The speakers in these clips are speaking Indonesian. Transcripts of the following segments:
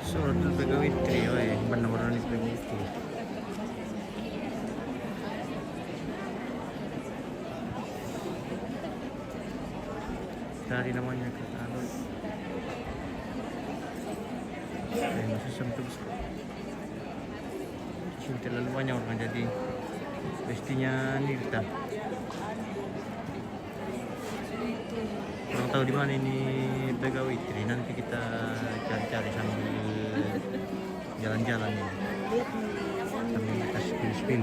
Suratul Pegawitri, benar-benar ini Pegawitri. Dari namanya katalog. Masih sempit. Terlalu banyak orang jadi pastinya Nirta. Kurang tahu di mana ini Pegawitri. Nanti kita cari-cari sambil jalan-jalan ini. Sambil kita spin-spin.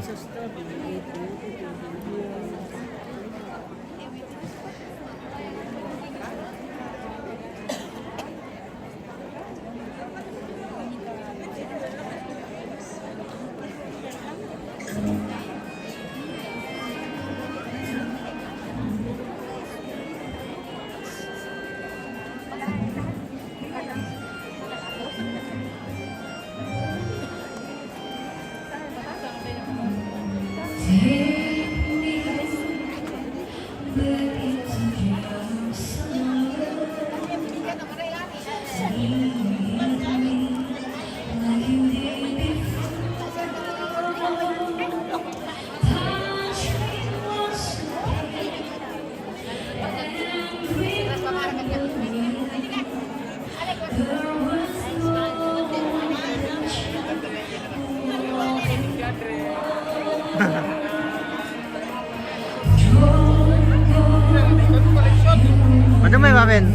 Ano may Baben?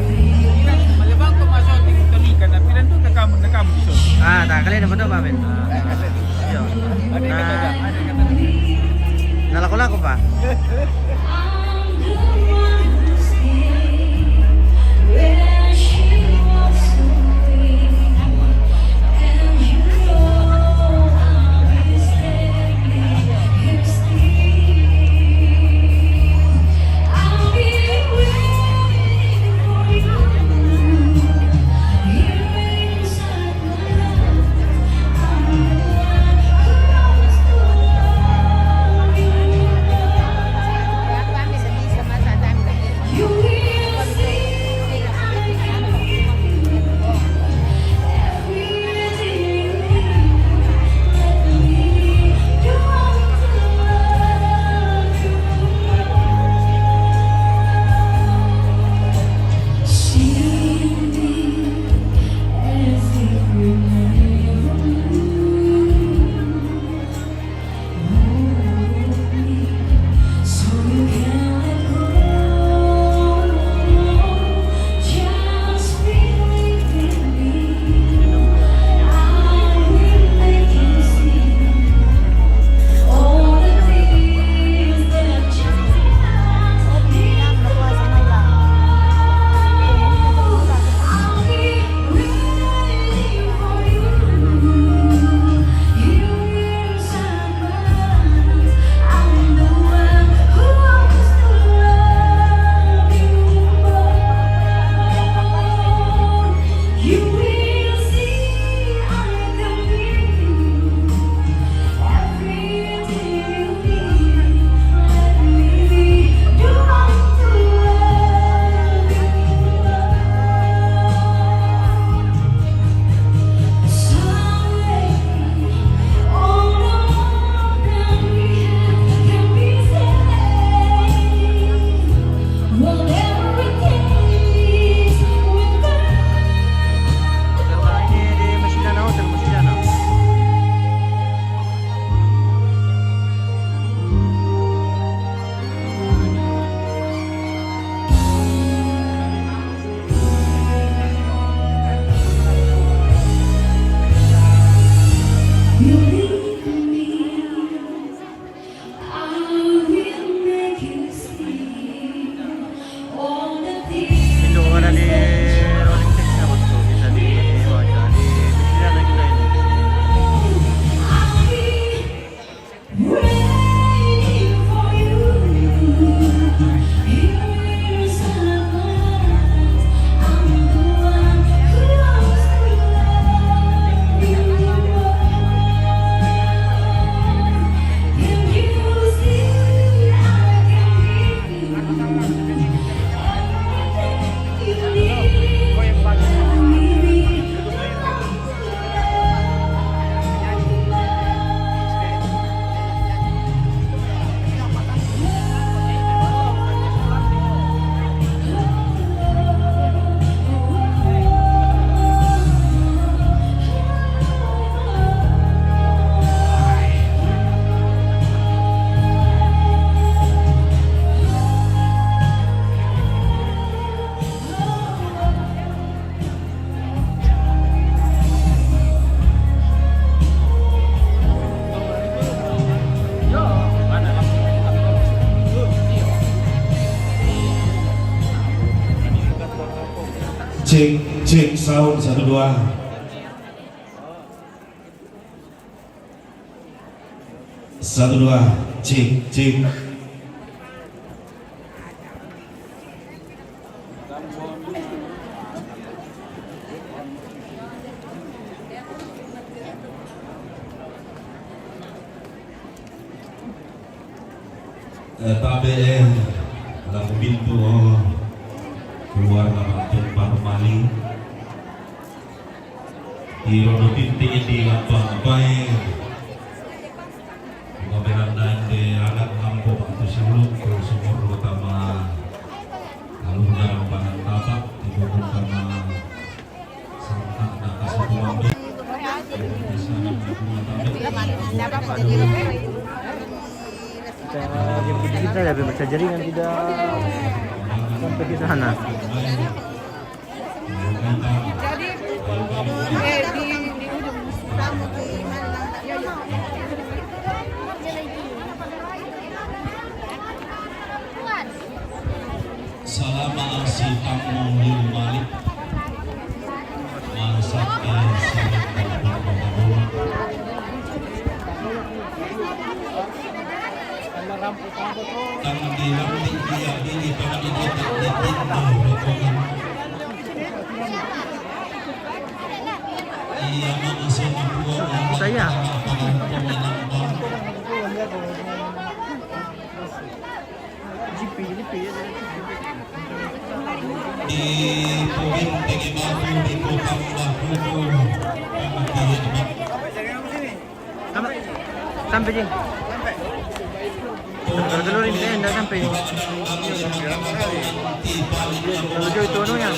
Malibang ko masuk di Tonika tapi dan tu nakam di shot. Ah, tak kali na ba Baben? Yo. Ada kata. Nalako-lako pa. cek sound 1 2. Satu dua, cek. Tabe lagu pintu keluar nama tempat mali di rono tinting di apa berandaan di anak lampu atau sebelum ke sumur utama lalu dalam bahan tapak dibukul karena serentak dan kasih ambil kita lebih baca jaringan tidak sampai di sana. Jadi di ujung kamu di mana? Selama si tamu lil malik masaknya sangat berbuat tangan di rambut dia diri tangan di pintu rokongan ia masuk membuat Saya di Pubin Tegi Baru di Kota Baru sampai Jing. Telur ini saya tidak sampai. Tujuh itu anunya.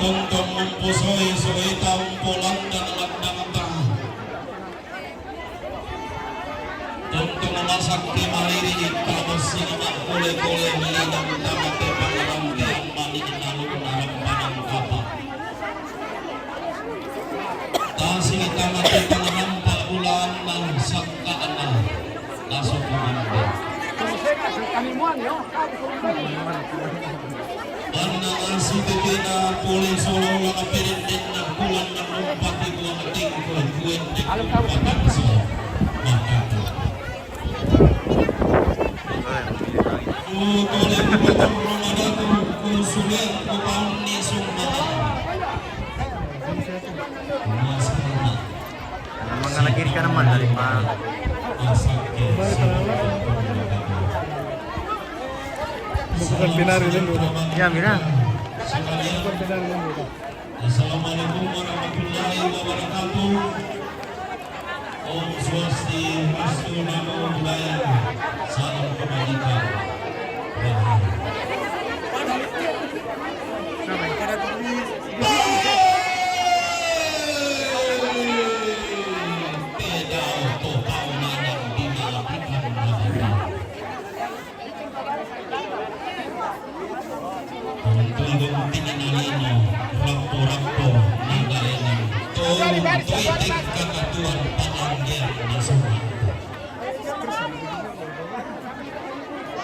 Tongkong mempusoi soi tampolan dan landang tongkong masak di maliri kita bersih kole melinang tamat tepangan tiang balik lalu naram padang kapal tasing tamat tepangan pak bulan dan sakka Allah langsung mengambil Anang asitipina puli solo laka pirindin na kulang na lumpati buang ating kuen di kupatang so makato. Kole kupatang rumadato kusulian kupang ni sumata. Masana. Mengalahkan naman dari Pak. Asake. Bukan binari dulu. Ya, Mira. Bukan binari dulu. Assalamualaikum warahmatullahi wabarakatuh. Om Swastiastu Namo Buddhaya. Salam kebajikan.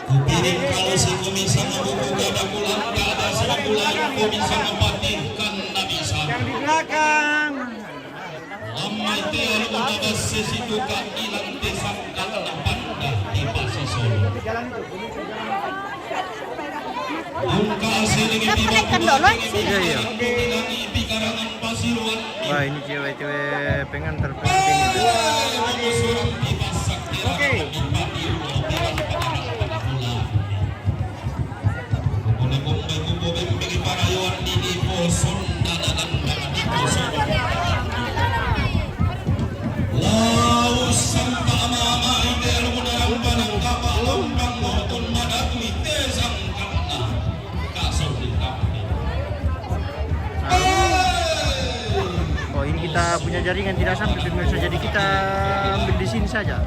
Kupiring kalau si kumisa ngabuku gada pulang gada sebulan kumisa ngepatikan nabisa yang di belakang lama itu yang udah sesitu ilang desang karena pandah di pasisol Angka asli Iya. Wah, ini cewek-cewek pengantar pengantin itu. Oke. Oh, ini kita punya jaringan tidak sampai pemirsa, jadi kita ambil di sini saja.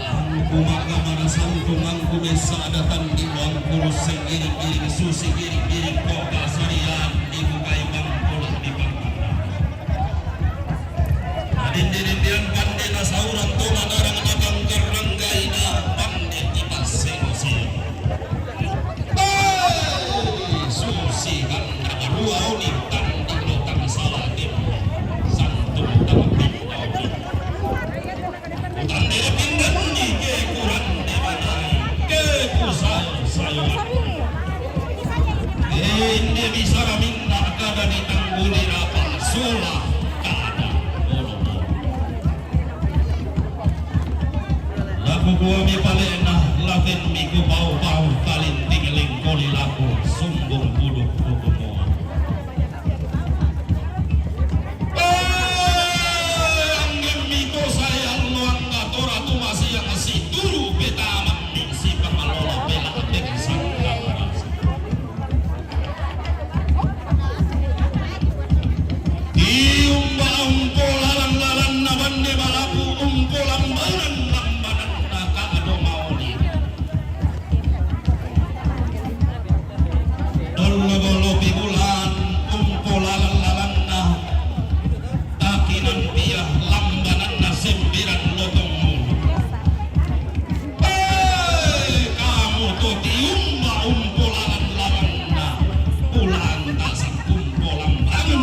Angku mana sangkung angku desa datang di uang kurus sengiring-giring susi giring-giring kota sarian di bukai bangkul di bangkul. Adin-dirindian pandena sauran tumana Auni tanding lotang sawatim santum tangapin tandere pindan di ke kuran de banai ke kusal sayuran ini bisa minta kada ditangguli apa sulah kada laku gua mi palena laten mi ku bau-bau talin tingling koli laku sumbung buduk hukumu anggem mi ko sayang luang tora tu masih yang masih dulu beta mami si pamalola bela dek sangka Iumba umpola lalan nabande balaku umpola lambanan lambanan naka ado maoni Dolo bibulan umpola lalan na takinan piyah lambanan na sembiran lotong mulu kamu to tiumba umpola lalan na pulang tasak umpola lambanan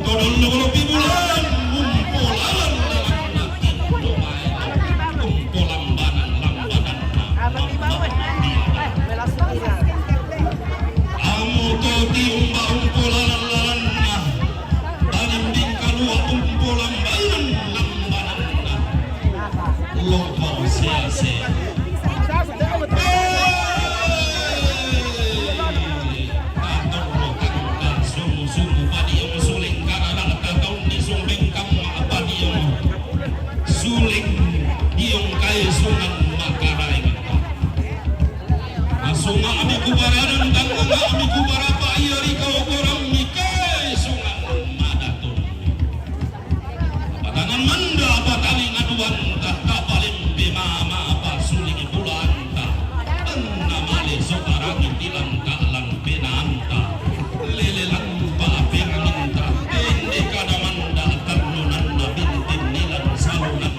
Todol bibulan umpolan umpolambanan kamu todi umba umpolan alimbing kalua umpolambanan lambanan lobo sia-sia suling diong kaya sungan makarai sunga ami kubaranan tanggung ami kubarapa iari kau korang mikai sungan madatun patangan manda pataling aduan tak kapalim bimama apa suling bulan tak enamale soparang itilang kalang penanta lelelang paapir minta ini kadamanda tarunan na bintin nilang salunan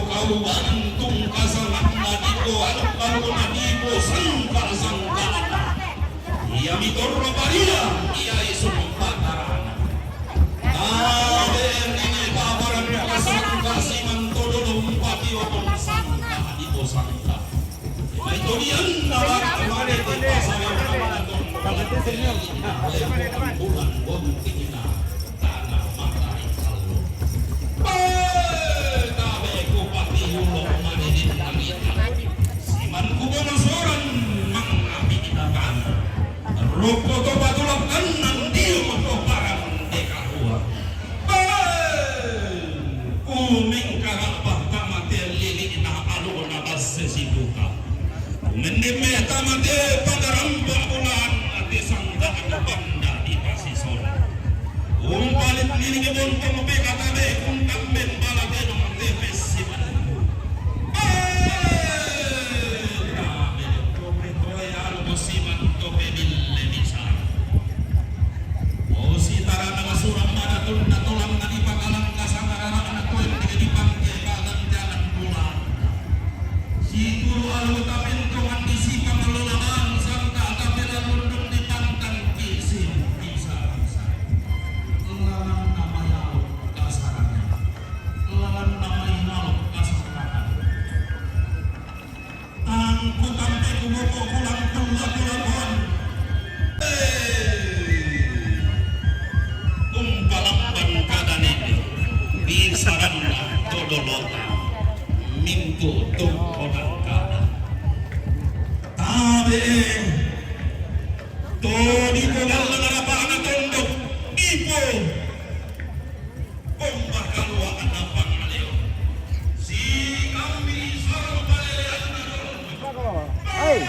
kau bantung kasangan nadipo alam kau nadipo sangka ia mitorro paria ia isumpataran ini kabaran kasangka siman todo lumpati otong sangka nadipo sangka itu dia nawar kemana di pasar bulan bontingina tanah matahari kalung siman kubo masoran mengapi inakan rupo to patulak kanan dia motoparan dekahua uming karapah tamate lili ina aluna basse siduka menime tamate pagaramba bulan ati sanggaan banda di pasison palit lili ngebon kemope katabe kuntamben baladenong tepes siman tabe Todi ko wala narapaan na tondok Ipo Bomba kalwa na pangaleo Si kami sarang palelean na Ay!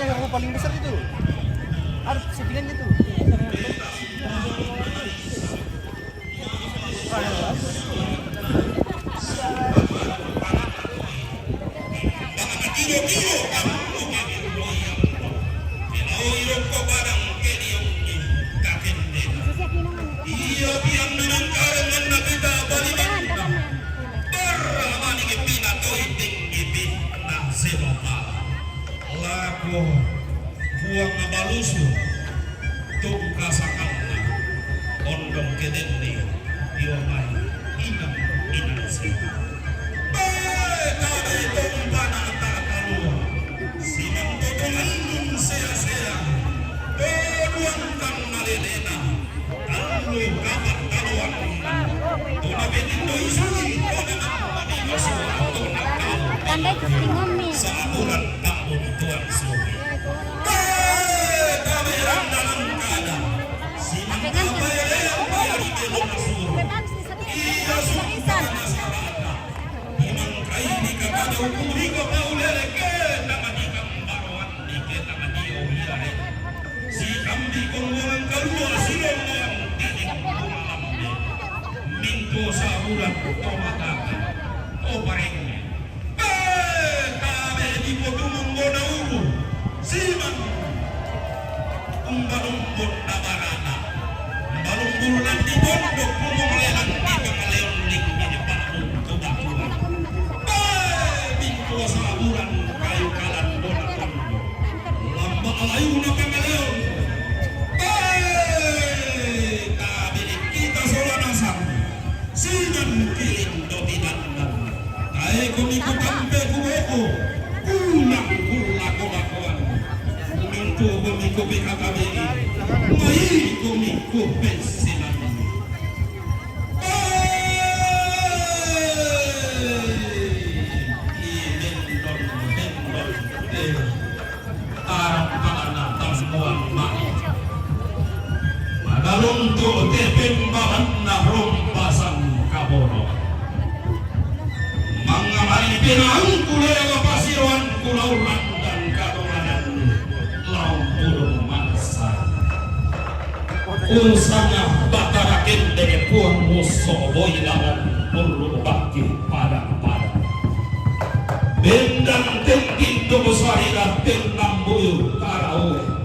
Yang paling besar itu harus settingannya tuh. Buang abalusu tungkasakan ondong kedende diomai inang inanse tabe tumpana takalua sinang totongan sea-sea doang kan nalelena anu kapat taluan tuna betindo isui tona amani masua tona Tandai kestingan nih. sabulan tahun tuan suami sabulan tomataka o parengnya tabe di potumong gonauru siman umbalumbon nabarana umbalumbululan di pondok pumonglehan di pangaleon ling di pakun tubakuan pintu sabulan kayu kalan donatan lamba alayu na pangaleon tabe kita solanasang sinan kilindo tinandan tae kumiku kampe kuweko ulang kula kobakoan mintu kumiku PKKBI mai kumiku pensilan Magalungto tepeng bahan na rompasan kabono mga malipinang kulewa pasiruan kulauran dan kadonganan lampurung mangsa usanya batarakin dengan puang musuh boilawan perlu bakti padang-padang bendang tinggi tubuh sarila tenang buyu karaoke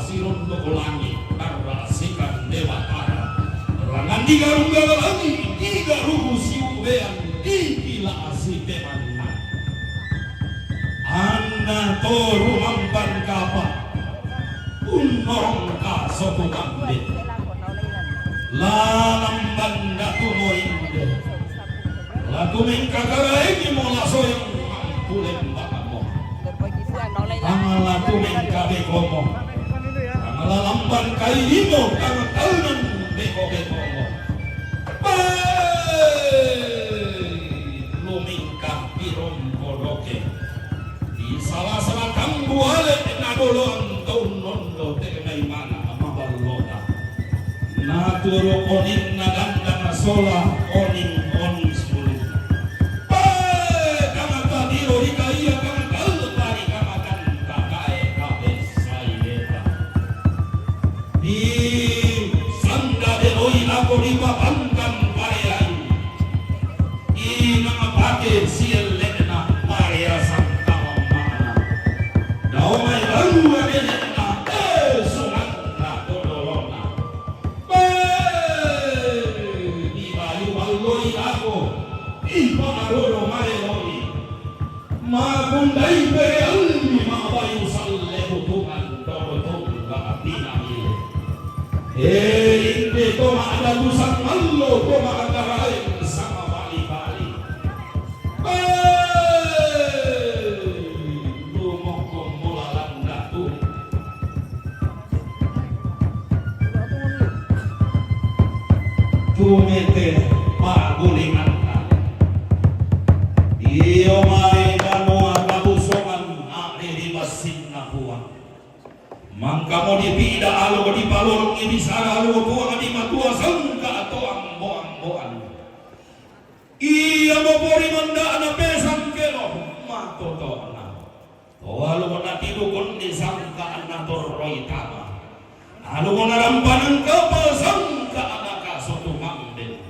sirun langit narasikan dewatara rangan di garung-garung lagi di garuhu siubean di gila asitemanna anna toru mampan kapa unnorong kasoku kambit lalam banda tumoinde lagu mengkakaraegi mola soyong mampulen bakamo angala tumengkabe komo lamban kailimo kang kaunan beko-beko lumingkah pirom kodoke di salah-salah kambu ale nadolon taunondo tegemai mana mabalota naturo onin nadanda sola onin onin sulit kama tadiro hikaya kama kalpari kama kanta kae kabe saileta di sanda de oi lago di papankan pareai i mga pake siel lena parea santa mana daumay langwa lena sunat na todolona di bayu ballo dai pe almi ma bayu salle butukan dodo ga tinami inde to ada busak mallo to makarai sama bali-bali lumoko mulalanda tu tumete pagulingan iyo mai kanoa kabusongan akhiri basin na puang mangka mo di pida alo di palor ni bisara alo puang di matua sangka ato ang boang iya mo pori manda na pesang kelo matoto na o alo mo na tidukon ni sangka na torroy tama alo mo na rampanang kapal sangka anaka soto mangden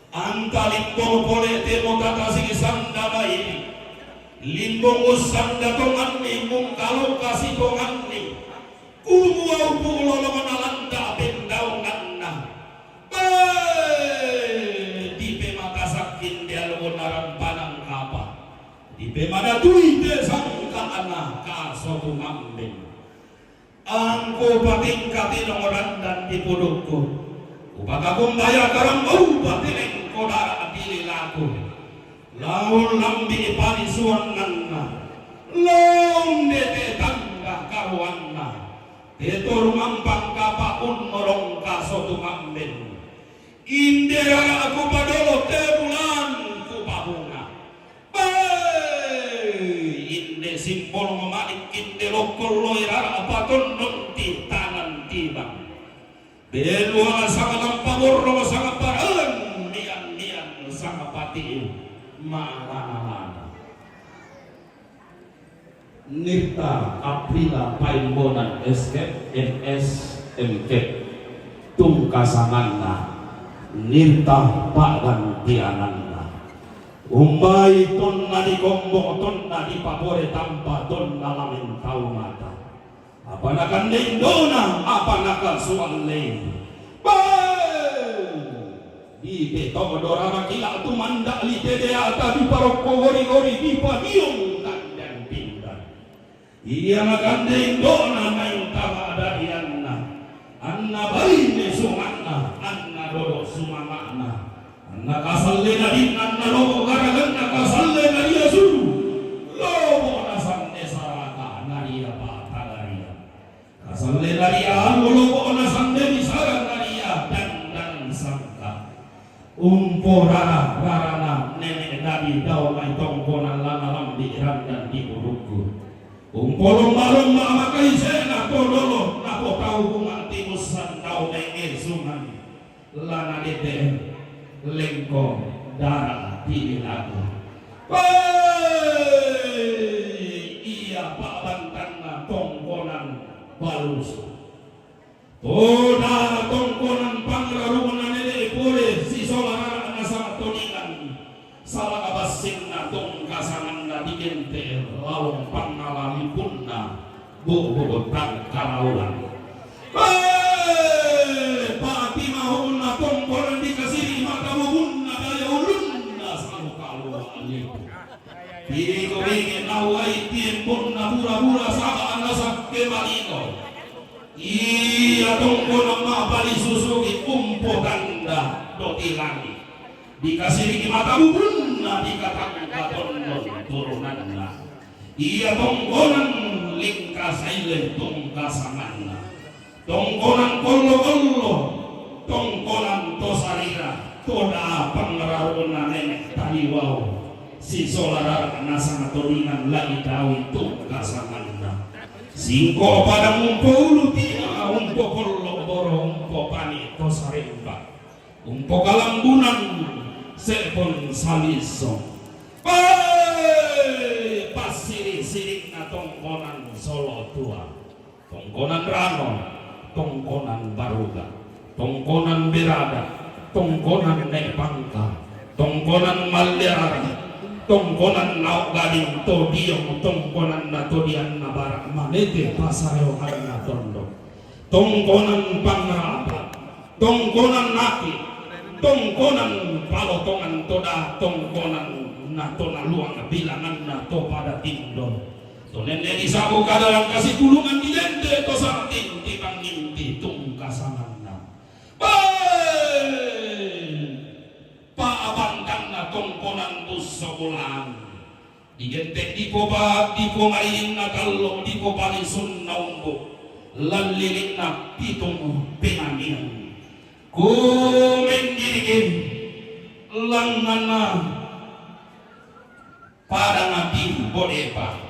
angka limbong pole temo tata sige sanda bayi limbong usang datongan ni mung kalau kasih tongan ni umuau pulo lo manalanda bendaungan na di pema kasakin dia lo naran panang apa di pema datui de sangka anak kasotu mambeng angko pating katino dan di podokku upaga kumbaya karang bau batileng kodara adili laku laun lambi panisuan nanna laun dete tangga karuanna tetor mampang kapaun norong kasotu mamben indera aku padolo tebulan ku pahunga inde simbol memalik inde lokol loira apaton nonti tanan tibang Belua sangat pamurro sangat paran nian sangat pati malana Nirta Aprila Paimbonan Escape NS MK Tungkasanganna Nirta Padan Tiananna Umbai tonna di kombo tonna di pabore tanpa tonna lamin kau mata apa nakan dendona apa nakan sualle di beto dorama kila tu mandak li dede ata di parokko gori-gori di padiung dan pindah iya nakan dendona main tama dadianna anna baine sumanna anna dodo sumamana anna kasalle nadin anna lobo garaganna kasalle nadia suru lobo nasanne saraka nadia Salle daria lobo na sande bisara daria dan sangka umpora rarana nenek dari daun mai tongkonan lana lambi dan di buruku umpolong malong mamakai sena kodolo nako tahu kumati musan daun nenge sungan lana dete lengko darah di lagu iya pak bantanna tongkonan balus toda tongkonan pangrarunan nele pole si solara na sama toningan salah abasinna tongkasanganna digente lalong pangalali punna bobo tang karaulan pati mahunna tongkonan dikasih maka mohunna daya ulunna sama kalu ali Iko ingin nawai tiempun na pura-pura saka anasak kemalino iya tongko nama bali susuki umpo ganda doti langi dikasih riki mata bubun na dikatakan katonon turunanna iya tongkonan lingka saile tongkasanganna tongkonan kollo-kollo tongkonan tosarira toda pangararuna nenek taliwau si solara nasang toringan lagi dawi tungkasanganna singko pada umpo ulu tina umpo kollo boro umpo pani tosaremba umpo kalambunan sepon saliso pasiri-sirik na tongkonan solo tua tongkonan rano tongkonan baruga tongkonan berada tongkonan nek pangka tongkonan malyara tongkonan nauk gading to diong tongkonan na to dian na barak malete pasareo harna tondo tongkonan pangrapa tongkonan naki tongkonan palotongan toda tongkonan na to na luang bilangan na to pada tindo. To nene isabu kadalang kasih tulungan di lende to sa atin tibang nimpi tungkasangan na. Paabantang na tongkonan bus sa bulan. Digente di po ba di po main na kalong di po palisun na umbo. Lalilit na pitong pinanian. Kumendirikin langan na pada nabi bodepa.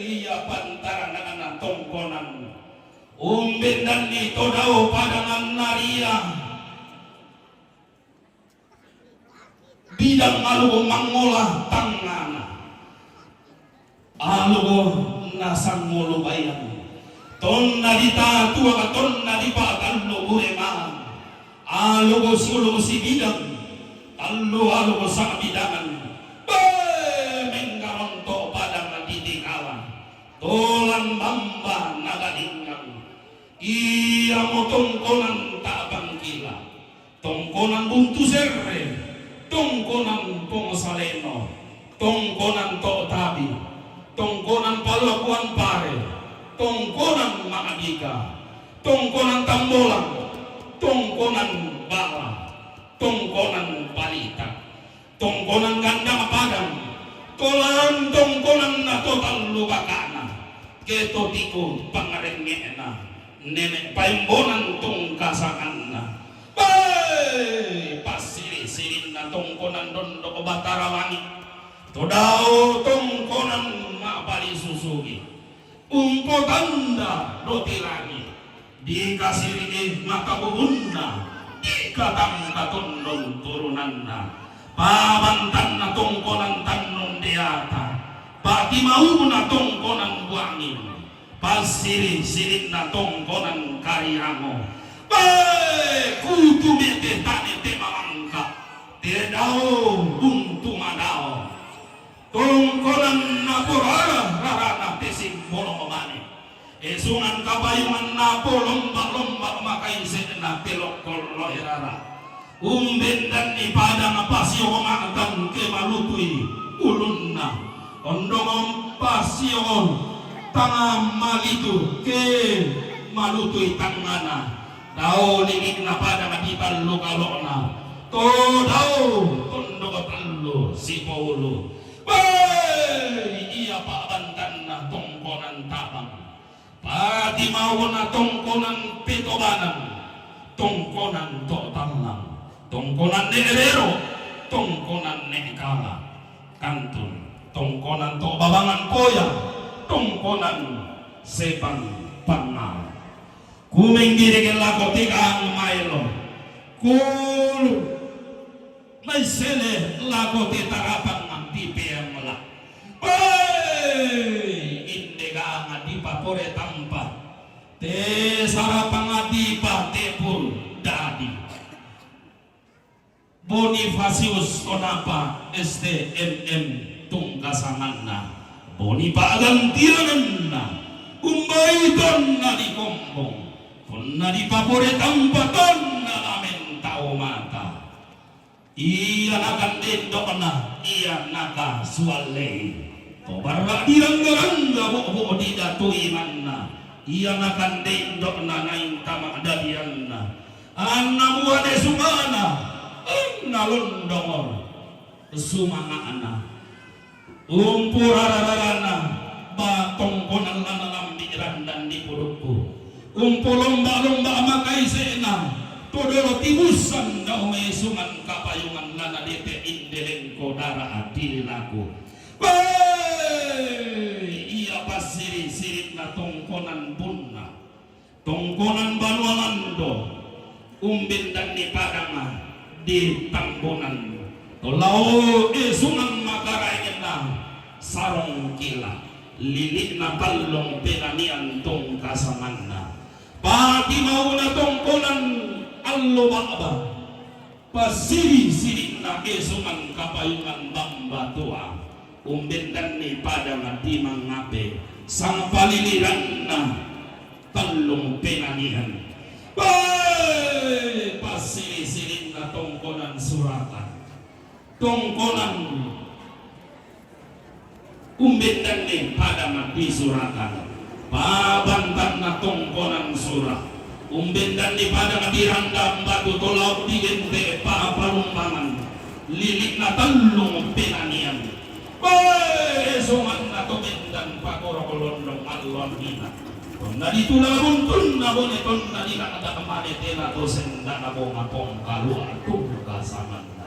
Iya pantaran na tongkonan umbendan nito daw pada naria bidang alugo mangola tangana alugo nasang mulu bayang ton nadita tua ka ton nadipa tallo burema alugo si bidang alugo sa bidangan mengkaron to padang nadidikawan tolan bamba nagalinggang iya mo tongkonan tabang kila tongkonan buntu serre tongkonan pongsaleno tongkonan to tabi tongkonan palabuan pare tongkonan maadika tongkonan tambolang tongkonan bala tongkonan balita tongkonan ganda padang tolan tongkonan na total lubakana keto tiko pangarengena nenek paimbonan tongkasangan na pasiri-sirin na tongkonan dondo batara langit todao tongkonan mapali susugi umpo tanda roti lagi dikasiri makabubunda dikatang katondong turunan na pabantan na tongkonan tanong diata pati mau na tongkonan buangin pasiri-sirin na tongkonan karihango kutu mete tane te malangka te dao buntu madao tongkonan na porara rarana te simbolo mane esungan kabayungan na po lomba makai sedena telok kollo herara umbendan ni padang pasio makan ke malutui ulunna ondong pasio tangam malitu ke malutui tangana dao lingik na pada mati tallo kalona to dao tondo tallo si paulo iya pak bantan na tongkonan tabang pati mau na tongkonan petobanan tongkonan to tamang tongkonan neerero tongkonan nekala kantun tongkonan to babangan poya tongkonan sepang pangal kumenggiring lako tikang mailo kul may sele lako titarapang ang tipiyang mala indega nga di pa pore tampa te sarapang nga di pa tepul dadi Bonifacius onapa STMM tungkasangan na Bonipa agantianan na umbaiton na di kombong na di papore tampaton na namin tao mata iya nakandendo na iya nakasuale to barba dirangga bo di datuiman na iya nakandendo na naing tama dadian na anna buane sumana nalondongor sumangana umpurararana batong konan lambiran dan di purukku lomba-lomba makai sena todoro tibusan daw may suman kapayungan na nadete indeleng ko dara adil laku iya pasiri-sirit na tongkonan bunna tongkonan banualando umbindan ni padama di tambonan tolao sunang makarayan na sarong kila lilit na palong penanian tongkasaman na pati mau na tongkonan allo-baba pasiri-siri na kesuman kapayungan bambatua umbendan ni pada mati mangape sang paliliran na talong penanian pasiri-siri na tongkonan suratan tongkonan umbendan ni pada mati suratan pabantan na tongkonan surah umbendan ni pada ngadirandam batu tolak digente paparumbangan lilik na talong pinanian besungan na tumendan pakorokolondong alon hina na dito na buntun na boneton na di ka nagkakamali na to senda na bongapong kalua itong kasaman na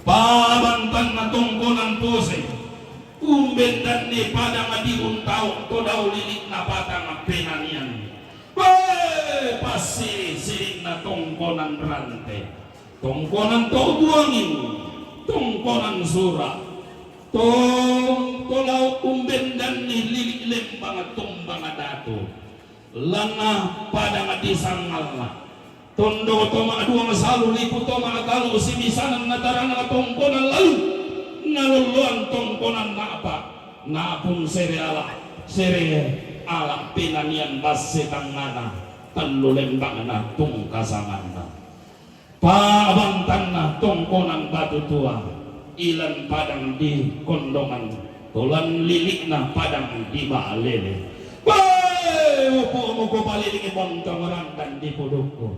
pabantan na tongkonan pose umbendan ni pada ngadiuntaw to daw lilik na patang pinanian pasti sirik na tongkonan rante tongkonan to buangin tongkonan surah tolaw umbendan ni lilik lembang tumbang dato langa pada ngadisangal na tondo to mga dua masalu lipu to mga talo simisanan na tarang na tongkonan lalu naluluan tongkonan na apa na pun sere ala pinanian basetang ngana telu lembang na tungkasangan na pabantan na tongkonan batu tua ilan padang di kondongan tolan lilik na padang di balele upo mo ko palilingi montong randan di pudukku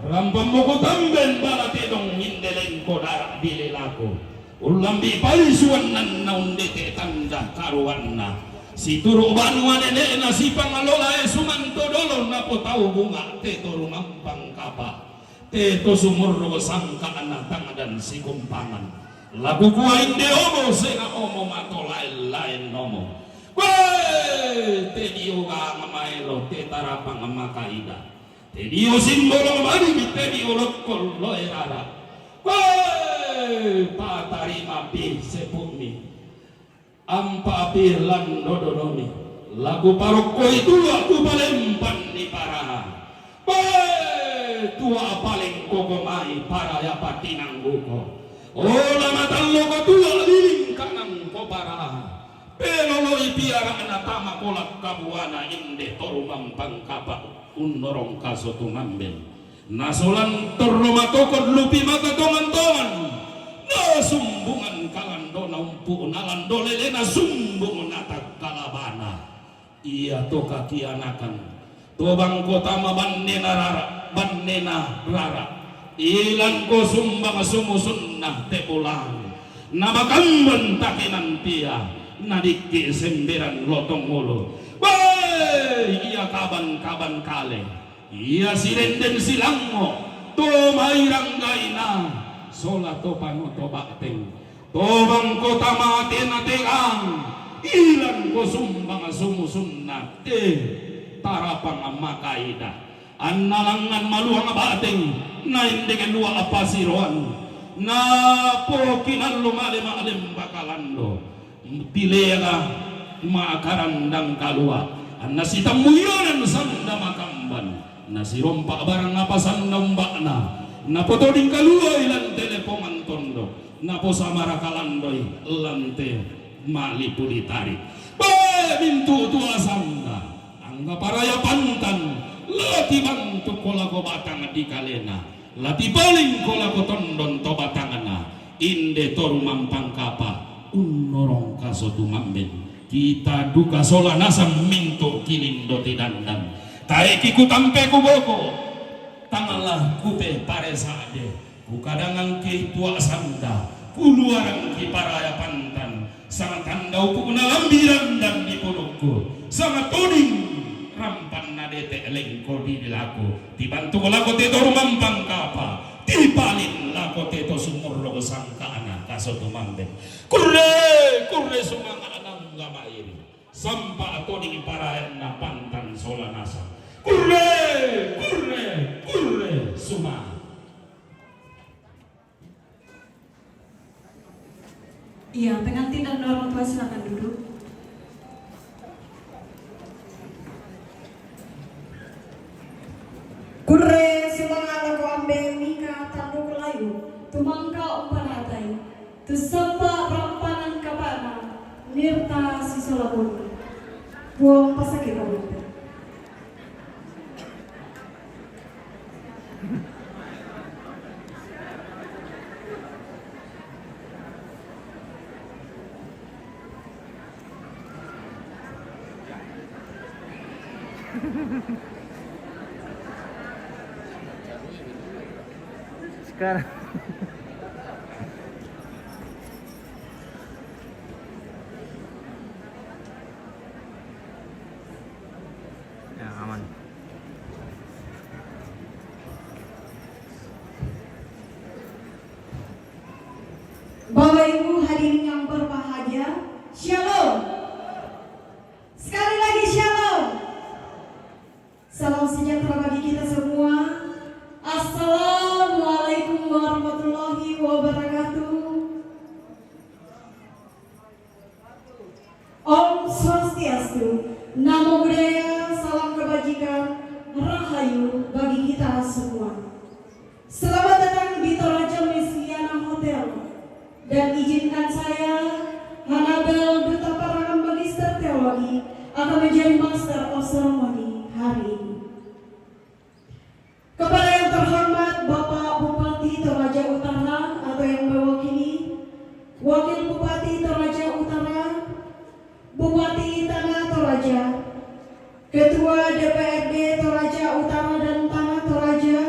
rampam mo ko tamben balatidong hindelen ko darak bililako ulambi palisuan nan naundete tanda karuan na si turu banwa nene na si pangalola sumanto dolo na po tau bunga te turumang pangkapa te to sumurro sangka anak tangadan si kumpangan lagu kuwa inde omo sega omo mato lain nomo te dio ga ngamaelo te tarapang makaida te dio simbolo mari te dio lokol lo erara patarima pi sepumi ampa pirlan dododoni lagu paroko itu aku palempan di paraha tua paling kogomai para ya patinang buko ola matallo ko tua liling kanang ko paraha pelolo ipiara na tama kolak kabuana inde torumang pangkapa unnorong kaso tumamben nasolan torromatokod lupi mata tongan-tongan na sumbungan kalando na umpu nalando lele na sumbung natak kalabana iya to kakianakan to bangko tama bannena rara ilan ko sumbang sumusun na tepulang na makamban takinan tiya nadiki semberan lotong ulo iya kaban kale iya sirenden silangmo to mairangay na sola to pano to bakteng to bangko tamate na tegang ilan ko sumbang sumusun na te tarapang makaida annalangan maluang bakteng na hindi luwa apasiroan na po kinallo malim bakalando pilega maakarandang kalua anna sitamuyonan sanda makamban nasi rompak barang napasan nombak na poto ding kalua ilan telepongan tondo napo samara kalandoy lante mali pulitari bintu tua sanda angga paraya pantan lati bantu kola ko batang di kalena lati paling kola ko tondon to batangana inde torumang pangkapa unnorong kaso tumamben kita duka sola nasam minto kilindo tidandang taiki ku tampe ku boko tangalah kupe pare sade ku kadangang ke tua sanda ku luarang ki paraya pantan sangat tandau ku nalambiran dan di pulukku sangat tuding rampan nadete lengko di dilaku dibantu lako teto rumang pangkapa tipalin lako teto sumurro sangka anak kaso tumambe kurre sumanga anang gamairi sampa atau di parayan na pantan sola nasa kurre suma. Iya, pengantin dan orang tua silakan duduk. Kurre sumangala ko ambe mika tandu kelayu tumangka umpanatai tusamba rampanan kapana nirta sisolabun buang pasake kabut. Sekarang ya aman. Bapak Ibu hadirin yang berbahagia, Shalom. Sekali lagi Shalom. Salam sejahtera bagi kita semua. Assalamualaikum warahmatullahi wabarakatuh. Om Swastiastu, Namo Buddhaya, salam kebajikan, rahayu bagi kita semua. Selamat datang di Toraja Mesiana Hotel. Dan izinkan saya, Hanabel Duta Parangan Magister Teologi, akan menjadi Master of Ceremony hari ini. Kepada yang terhormat Bapak Bupati Toraja Utara atau yang mewakili, Wakil Bupati Toraja Utara, Bupati Tanah Toraja, Ketua DPRD Toraja Utara dan Tanah Toraja,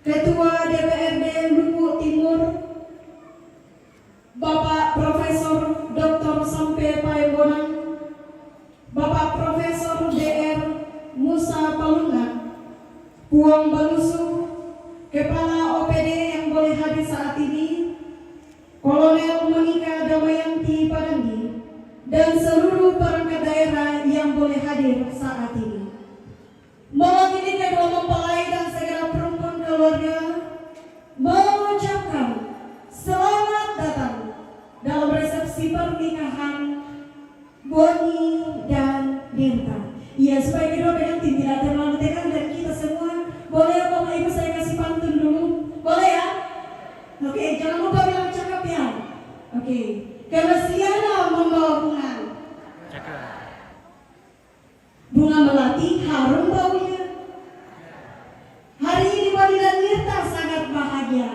Ketua DPRD Lubuk Timur, Bapak Profesor Dr. Sampai Paebonan, Bapak Profesor DR Musa Palungan, Puang Balusu, Kepala OPD yang boleh hadir saat ini, Kolonel Monika Damayanti Padandi, dan seluruh perangkat daerah yang boleh hadir saat ini. Mewakili kedua mempelai dan segala perempuan keluarga, mengucapkan selamat datang dalam resepsi pernikahan Boni dan Dirta. Ya, supaya kedua pengantin tidak terlalu tegang dan kita semua, boleh ya Bapak Ibu saya kasih pantun dulu? Boleh ya? Oke, jangan lupa bilang cakap ya. Oke, Kemesiana membawa bunga. Bunga melati harum baunya. Hari ini Boni dan Dirta sangat bahagia.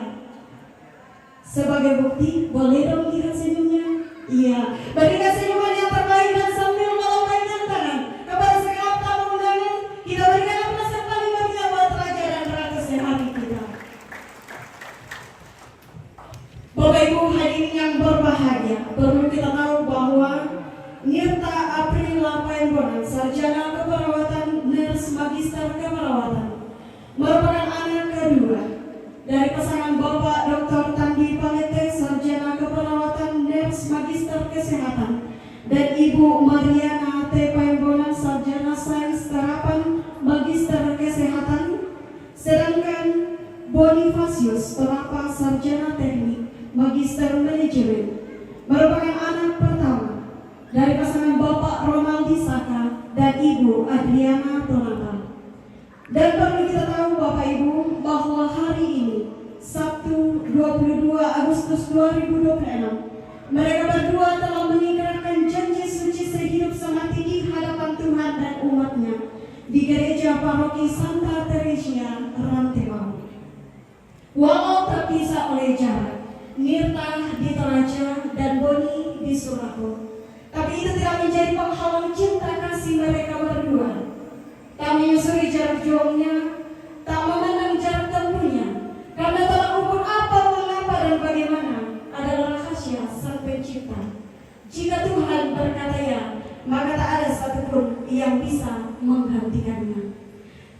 Sebagai bukti, boleh dong lihat senyumnya? Iya, berikan senyuman yang terbaik dan sambil melambaikan tangan kepada segala tamu undangan, kita berikan aplaus yang paling meriah buat raja dan ratu sehari kita. Bapak Ibu hadirin yang berbahagia, perlu kita tahu bahwa Nirta Aprila Paembonan, sarjana keperawatan, nurse magister keperawatan, merupakan anak kedua dari pasangan Bapak Dr. Tandi Palete, sarjana keperawatan, nurse magister kesehatan, dan Ibu Mariana T. Paembonan, sarjana sains terapan, magister kesehatan, sedangkan Bonifasius Pelapa, sarjana teknik, magister manajemen, merupakan anak pertama dari pasangan Bapak Ronaldi Saka dan Ibu Adriana Tonata. Dan perlu kita tahu Bapak Ibu bahwa hari ini Sabtu 22 Agustus 2026 mereka berdua telah mengikrarkan janji suci sehidup semati di hadapan Tuhan dan umatnya di Gereja Paroki Santa Teresia Rantebau. Walau terpisah oleh jarak, Nirta di Toraja dan Boni di Surakarta, tapi itu tidak menjadi penghalang cinta kasih mereka berdua. Tak menyusuri jarak jauhnya, tak memandang jarak tempuhnya, karena telah ukur apa, mengapa, dan bagaimana adalah rahasia Sang Pencipta. Jika Tuhan berkata ya, maka tak ada satupun yang bisa menggantikannya.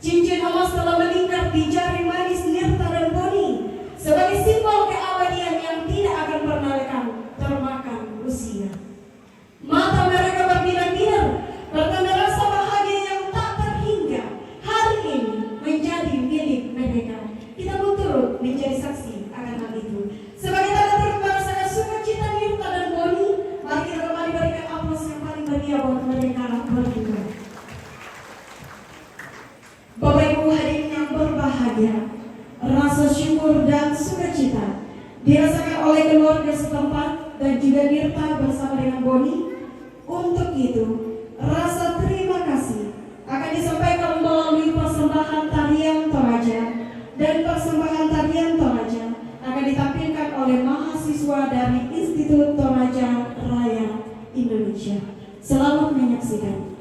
Cincin emas telah melingkar di jari manis Nirta dan Boni sebagai simbol keabadian yang tidak akan pernah lekang termakan usia. Mata mereka berbinar-binar, bertanda rasa bahagia yang tak terhingga hari ini menjadi milik mereka. Kita pun turut menjadi saksi akan hal itu. Sebagai tanda turut merasakan sukacita Nirta dan Boni, mari kita kembali berikan aplaus yang paling meriah buat mereka berdua. Bapak Ibu hadirin yang berbahagia, rasa syukur dan sukacita dirasakan oleh keluarga setempat dan juga Nirta bersama dengan Boni. Untuk itu, rasa terima kasih akan disampaikan melalui persembahan tarian Toraja, dan persembahan tarian Toraja akan ditampilkan oleh mahasiswa dari Institut Toraja Raya Indonesia. Selamat menyaksikan.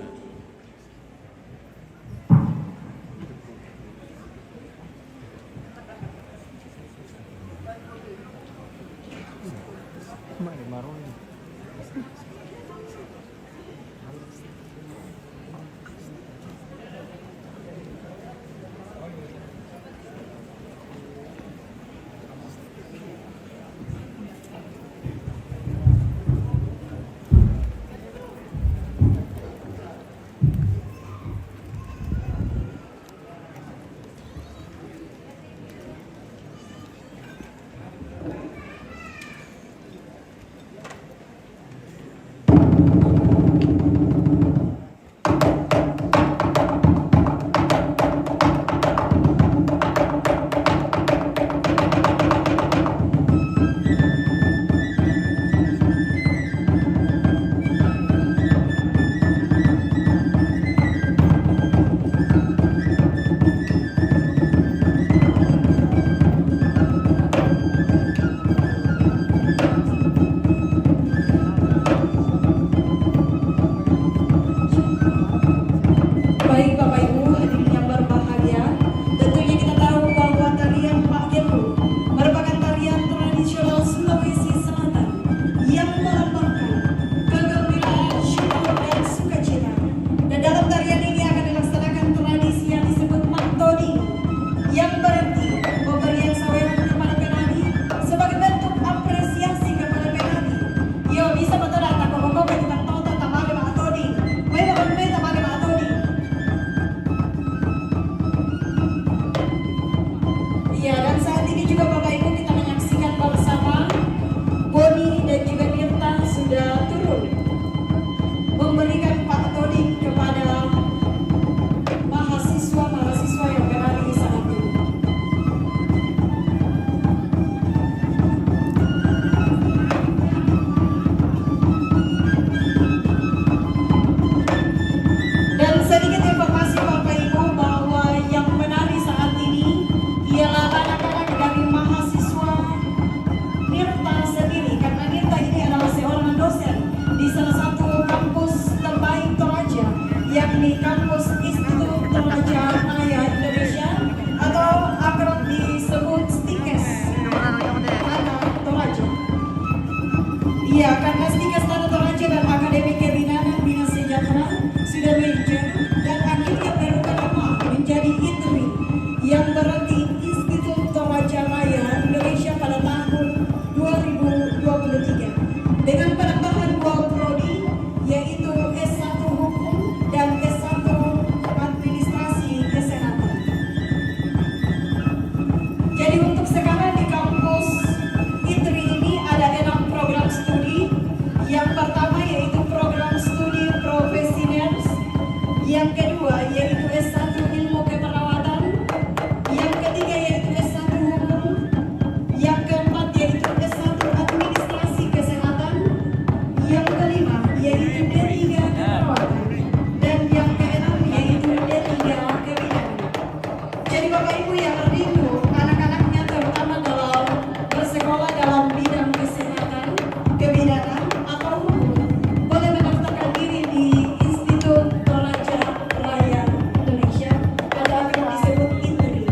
pertama yaitu program studi profesional, yang kedua yaitu S1 ilmu keperawatan, yang ketiga yaitu S1 hukum, yang keempat yaitu S1 administrasi kesehatan, yang kelima yaitu D3 keperawatan, dan yang keenam yaitu D3 kebidanan. Jadi Bapak Ibu yang rindu anak-anaknya terutama dalam bersekolah dalam bidang kesehatan, kebidanan atau hukum, boleh mendaftarkan diri di Institut Toraja Raya Indonesia, ada akan disebut ITRI.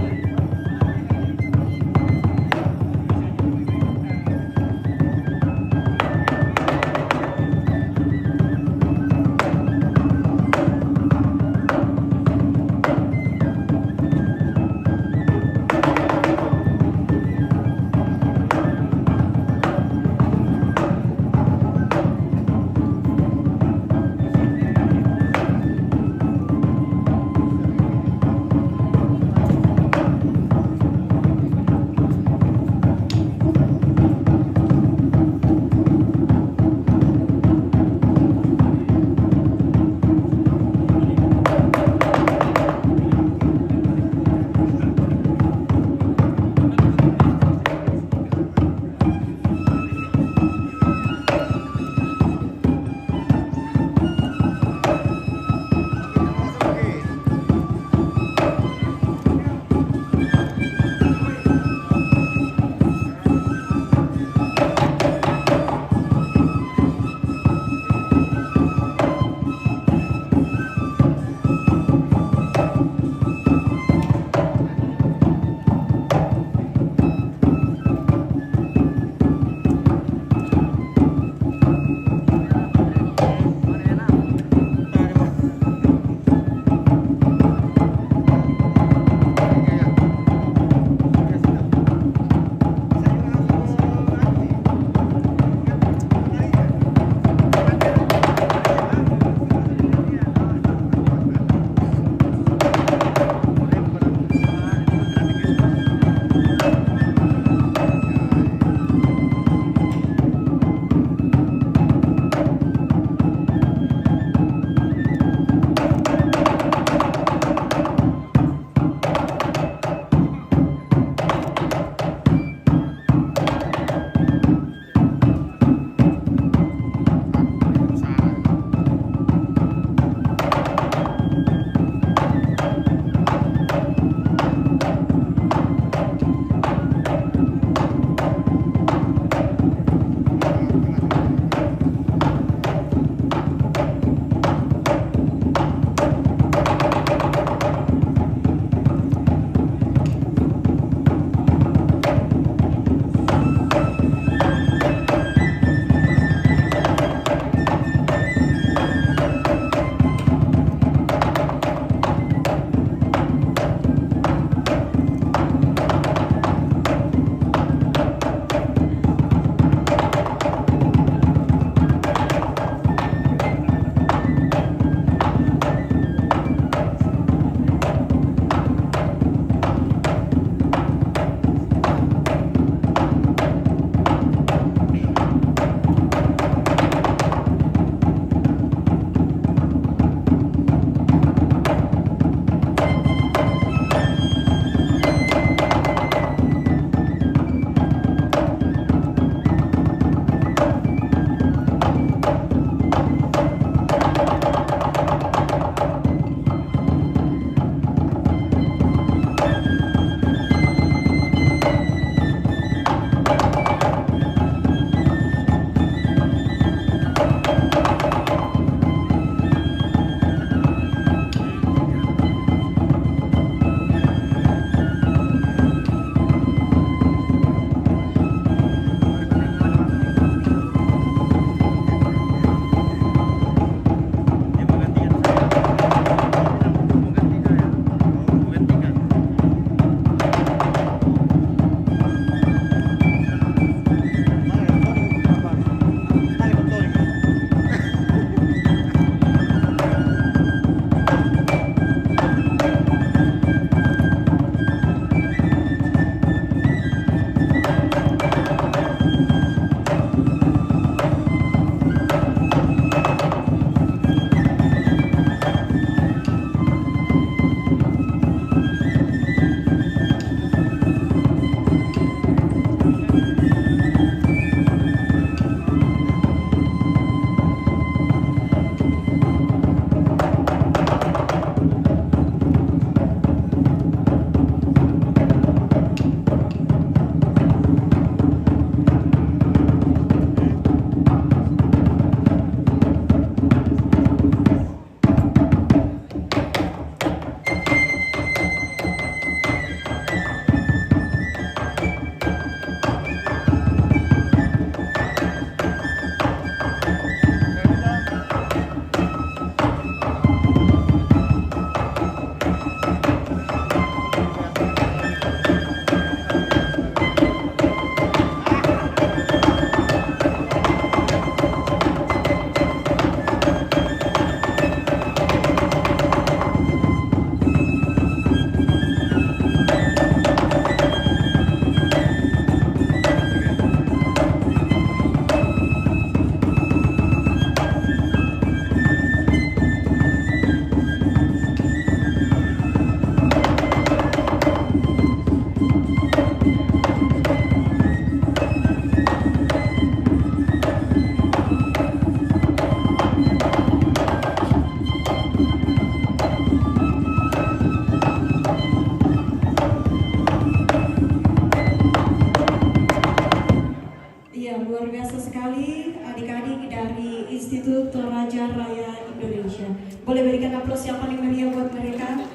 Toraja Raya Indonesia. Boleh berikan aplaus yang paling meriah buat mereka.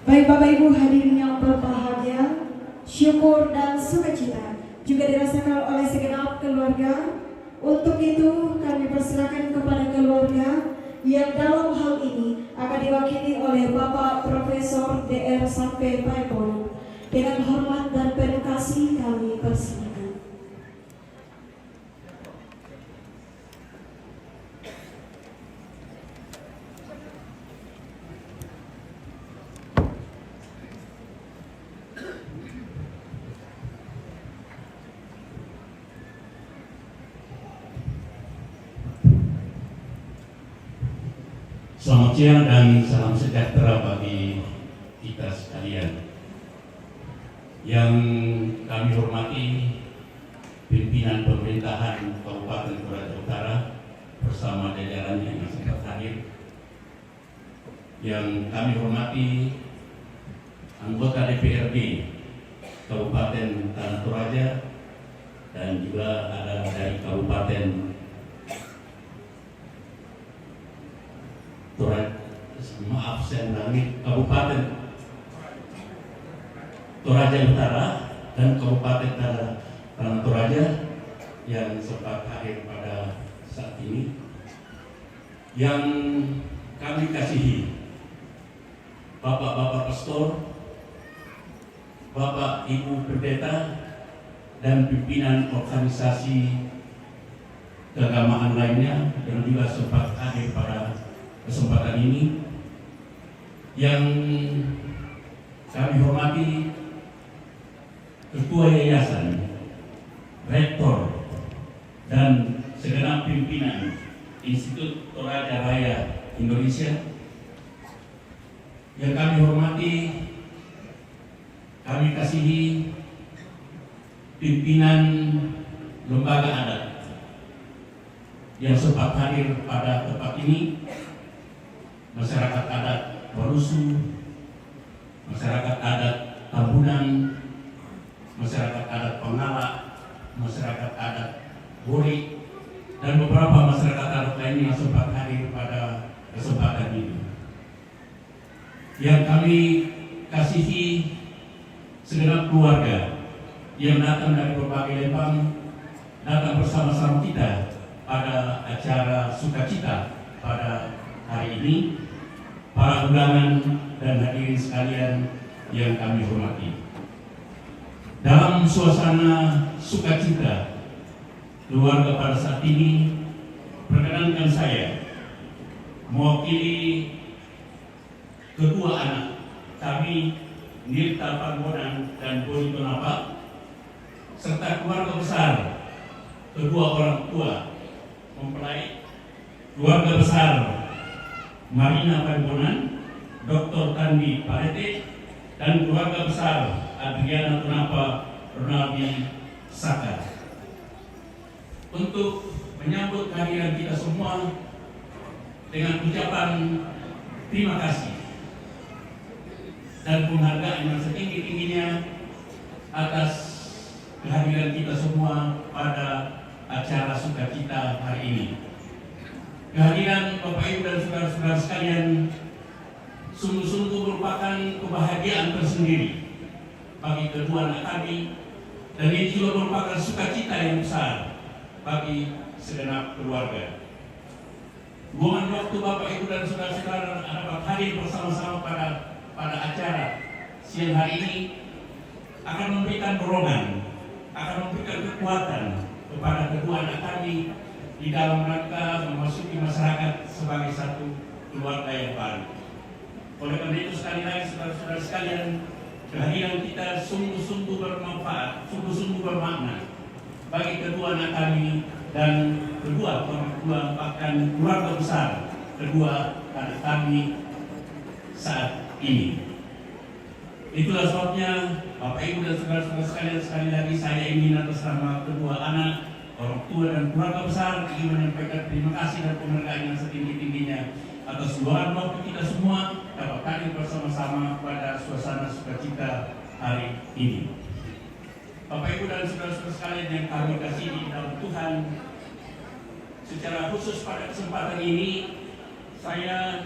Baik Bapak Ibu hadirin yang berbahagia, syukur dan sukacita juga dirasakan oleh segenap keluarga. Untuk itu kami persilakan kepada keluarga yang dalam hal ini akan diwakili oleh Bapak Profesor Dr. Sampai Paipon. Dengan hormat dan penuh kasih kami persilakan. Selamat siang dan salam sejahtera bagi kita sekalian. Yang kami hormati pimpinan pemerintahan Kabupaten Toraja Utara bersama jajarannya yang sempat hadir. Yang kami hormati anggota DPRD Kabupaten Tanah Toraja dan juga ada dari Kabupaten Kabupaten Toraja Utara dan Kabupaten Tanah Toraja yang sempat hadir pada saat ini. Yang kami kasihi Bapak-Bapak Pastor, Bapak Ibu Pendeta dan pimpinan organisasi keagamaan lainnya yang juga sempat hadir pada kesempatan ini. Yang kami hormati Ketua Yayasan, Rektor, dan segenap pimpinan Institut Toraja Raya Indonesia. Yang kami hormati, kami kasihi pimpinan lembaga adat yang sempat hadir pada tempat ini, masyarakat adat Warusu, masyarakat adat Tambunan, masyarakat adat Pengala, masyarakat adat Bori, dan beberapa masyarakat adat lainnya yang sempat hadir pada kesempatan ini. Yang kami kasihi segenap keluarga yang datang dari berbagai lembang, datang bersama-sama kita pada acara sukacita pada hari ini. Para undangan dan hadirin sekalian yang kami hormati, dalam suasana sukacita keluarga pada saat ini, perkenankan saya mewakili kedua anak kami, Nirta Parbonan dan Boni Tonapa, serta keluarga besar kedua orang tua mempelai, keluarga besar Marina Parbonan, Dr. Tandi Parete, dan keluarga besar Adriana Tonapa Ronaldi Saka, untuk menyambut kehadiran kita semua dengan ucapan terima kasih dan penghargaan yang setinggi-tingginya atas kehadiran kita semua pada acara sukacita hari ini. Kehadiran Bapak Ibu dan saudara-saudara sekalian sungguh-sungguh merupakan kebahagiaan tersendiri bagi kedua anak kami, dan ini juga merupakan sukacita yang besar bagi segenap keluarga. Luangan waktu Bapak Ibu dan saudara-saudara dapat hadir bersama-sama pada acara siang hari ini akan memberikan dorongan, akan memberikan kekuatan kepada kedua anak kami di dalam rangka memasuki masyarakat sebagai satu keluarga yang baru. Oleh karena itu, sekali lagi saudara-saudara sekalian, kehadiran kita sungguh-sungguh bermanfaat, sungguh-sungguh bermakna bagi kedua anak kami dan kedua orang tua, bahkan keluarga besar kedua anak kami saat ini. Itulah sebabnya Bapak Ibu dan saudara-saudara sekalian, sekali lagi saya ingin atas nama kedua anak, orang tua dan keluarga besar ingin menyampaikan terima kasih dan penghargaan yang setinggi-tingginya atas luangan waktu kita semua dapat hadir bersama-sama pada suasana sukacita hari ini. Bapak Ibu dan saudara-saudara sekalian yang kami kasihi di dalam Tuhan, secara khusus pada kesempatan ini saya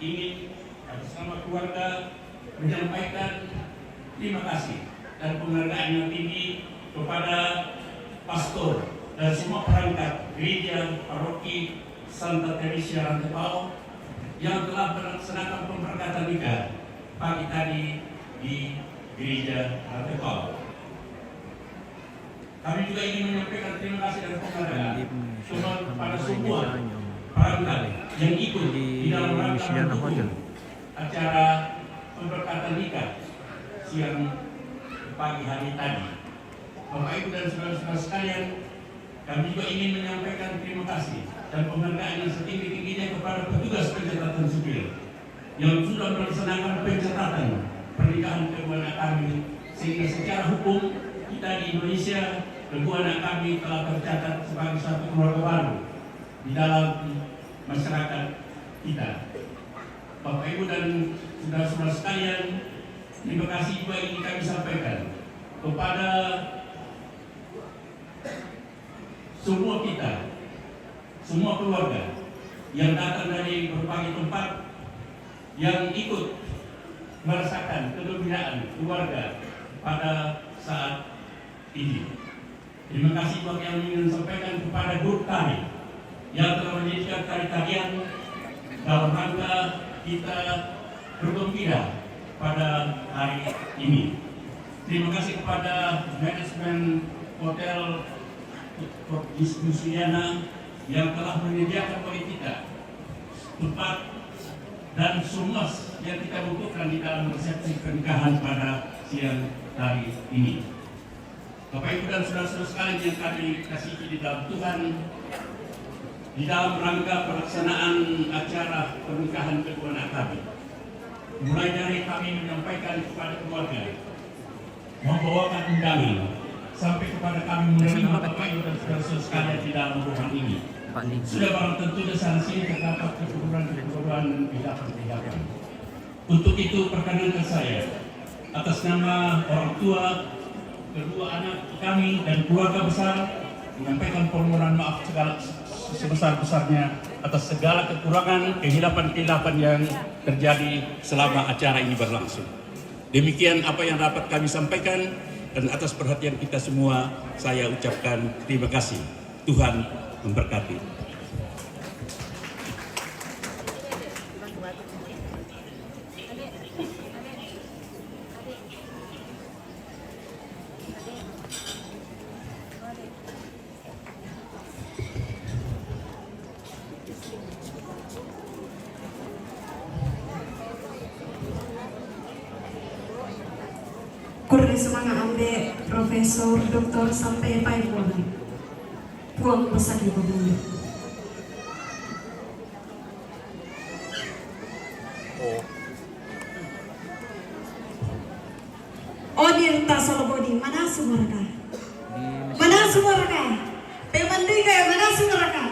ingin atas nama keluarga menyampaikan terima kasih dan penghargaan yang tinggi kepada pastor dan semua perangkat gereja paroki Santa Teresia Rantepao yang telah melaksanakan pemberkatan nikah pagi tadi di gereja Rantepao. Kami juga ingin menyampaikan terima kasih dan penghargaan kepada semua perangkat yang ikut di dalam rangka mendukung acara pemberkatan nikah siang pagi hari tadi. Bapak Ibu dan saudara-saudara sekalian, kami juga ingin menyampaikan terima kasih dan penghargaan yang setinggi-tingginya kepada petugas pencatatan sipil yang sudah melaksanakan pencatatan pernikahan kedua anak kami, sehingga secara hukum kita di Indonesia kedua anak kami telah tercatat sebagai satu keluarga baru di dalam masyarakat kita. Bapak Ibu dan saudara-saudara sekalian, terima kasih juga ingin kami sampaikan kepada semua kita, semua keluarga yang datang dari berbagai tempat yang ikut merasakan kegembiraan keluarga pada saat ini. Terima kasih buat yang ingin sampaikan kepada grup tari yang telah menjadikan tari-tarian dalam rangka kita bergembira pada hari ini. Terima kasih kepada manajemen Hotel Diskusiana yang telah menyediakan bagi kita tempat dan semua yang kita butuhkan di dalam resepsi pernikahan pada siang hari ini. Bapak Ibu dan saudara-saudara sekalian yang kami kasihi di dalam Tuhan, di dalam rangka pelaksanaan acara pernikahan kedua anak kami, mulai dari kami menyampaikan kepada keluarga, membawakan undangan, sampai kepada kami menerima Bapak Ibu dan saudara-saudara sekalian di dalam ruangan ini. Sudah barang tentu di sana sini terdapat keperluan pihak-pihak. Untuk itu perkenankan saya atas nama orang tua kedua anak kami dan keluarga besar menyampaikan permohonan maaf segala sebesar-besarnya atas segala kekurangan, kehilapan-kehilapan yang terjadi selama acara ini berlangsung. Demikian apa yang dapat kami sampaikan, dan atas perhatian kita semua saya ucapkan terima kasih. Tuhan memberkati. Kurni semangat ambil Profesor Dr. sampai Paipuan Puang Pesaki Pemuli. Odirta Solobodi, mana sumaraka? Mana sumaraka? Pemandui kaya mana sumaraka?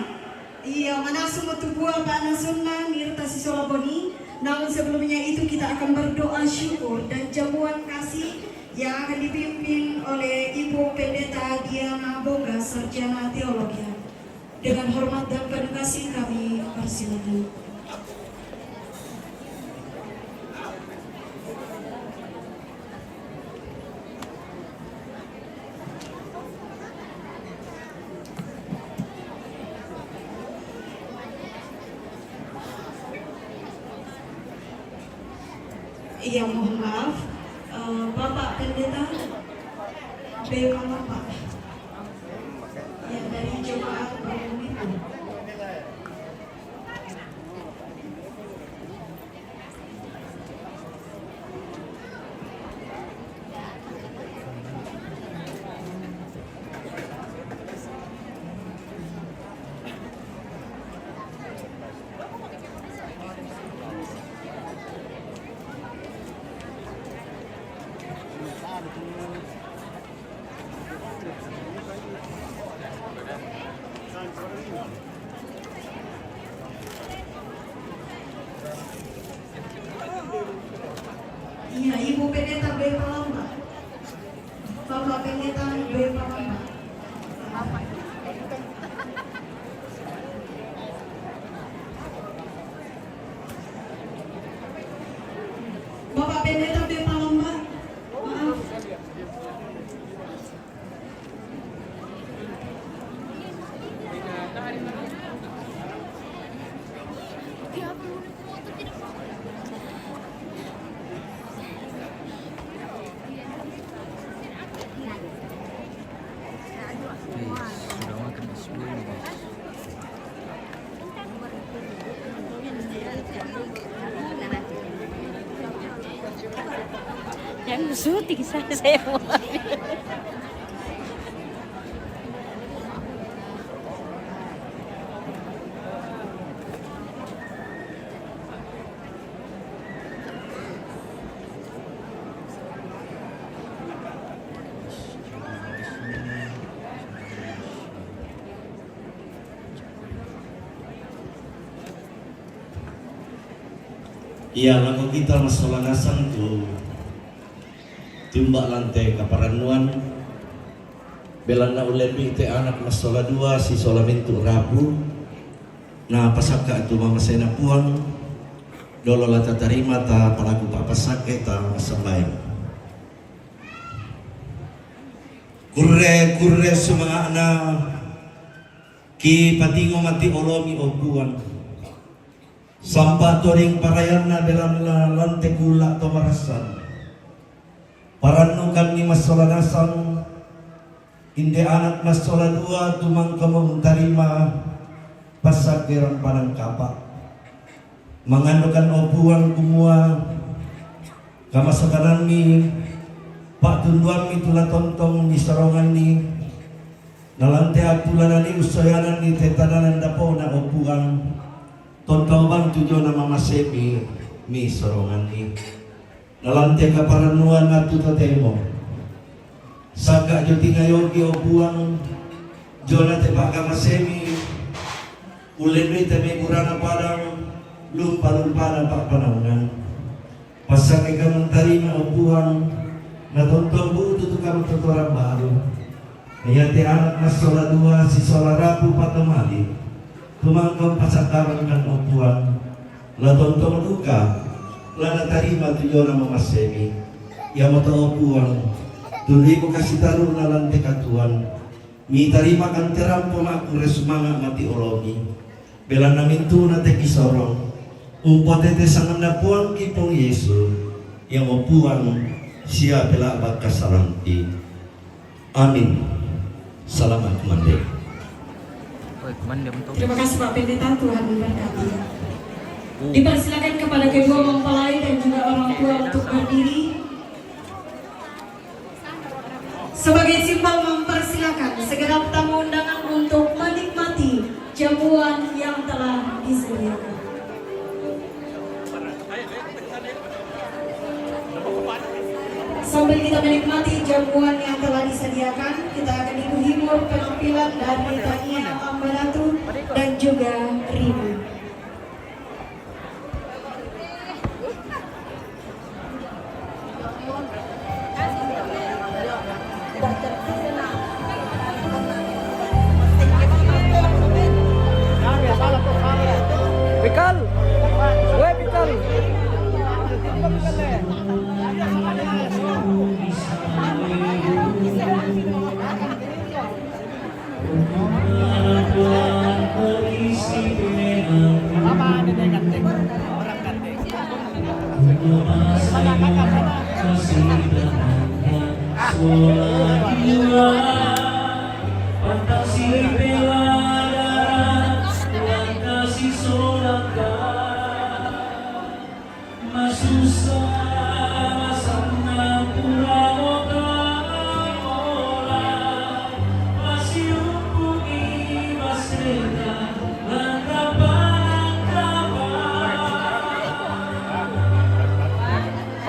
Iya, mana sumatu buah pana sunna nirta si Solobodi. Namun sebelumnya itu kita akan berdoa syukur dan jamuan kasih yang akan dipimpin oleh Ibu Pendeta Diana Boga, Sarjana Teologi. Dengan hormat dan penuh kasih kami persilakan. Iya, mohon maaf, Bapak Pendeta Bagaimana Pak yang dari jemaat Bangun itu. Iya, Ibu Pendeta B. Palamba, Bapak Pendeta B. Palamba. syuting saya mau ambil. Iya, lagu kita masalah nasan tu timbak lantai kaparanuan belanda ulembi te anak masalah dua si solamintu rabu na pasaka tu mama sena puang dolo lata tarima ta palaku pa pasake ta masambay kurre semua anak ki patingo mati olomi opuan sampai toring parayana dalam lantai gula atau marasan paranukan ni masalah nasan inde anak masalah dua tumang kamu tarima pasakiran panang kapak mengandukan opuan kumua kamasakanan mi pak tunduan mi tula tontong di sarongan ni nalantai atulanan ni usayanan ni tetananan dapo na opuan tontong bang tujuh nama masemi mi sorongan ni nalantai kaparanuan atu totemo saka joti ngayogi obuang jona te baka masemi ulen teme kurang padang lumpa pak panangan pasak ka mentarima obuang na tontong butu tu kamu totoran baru ayate anak masola dua si sola rapu patamali tumangkong pasakaran kan opuan la tontong luka la natarima tuyo na mga semi ya mo to opuan tuli ko kasi tarong na lante katuan mi tarima kan terampo maku resumanga mati ologi bela namin tu na te kisorong upotete sangan na puang kipong Yesu yang opuan siya bela abad kasaranti amin salamat kumande. Terima kasih Pak Pendeta, Tuhan memberkati. Dipersilakan kepada kedua mempelai dan juga orang tua untuk berdiri. Sebagai simbol mempersilakan segenap tamu undangan untuk menikmati jamuan yang telah disediakan. Sambil kita menikmati jamuan yang telah disediakan, kita akan dihibur penampilan dari Tania Ambaratu dan juga Rina. Pikal, gue pikal.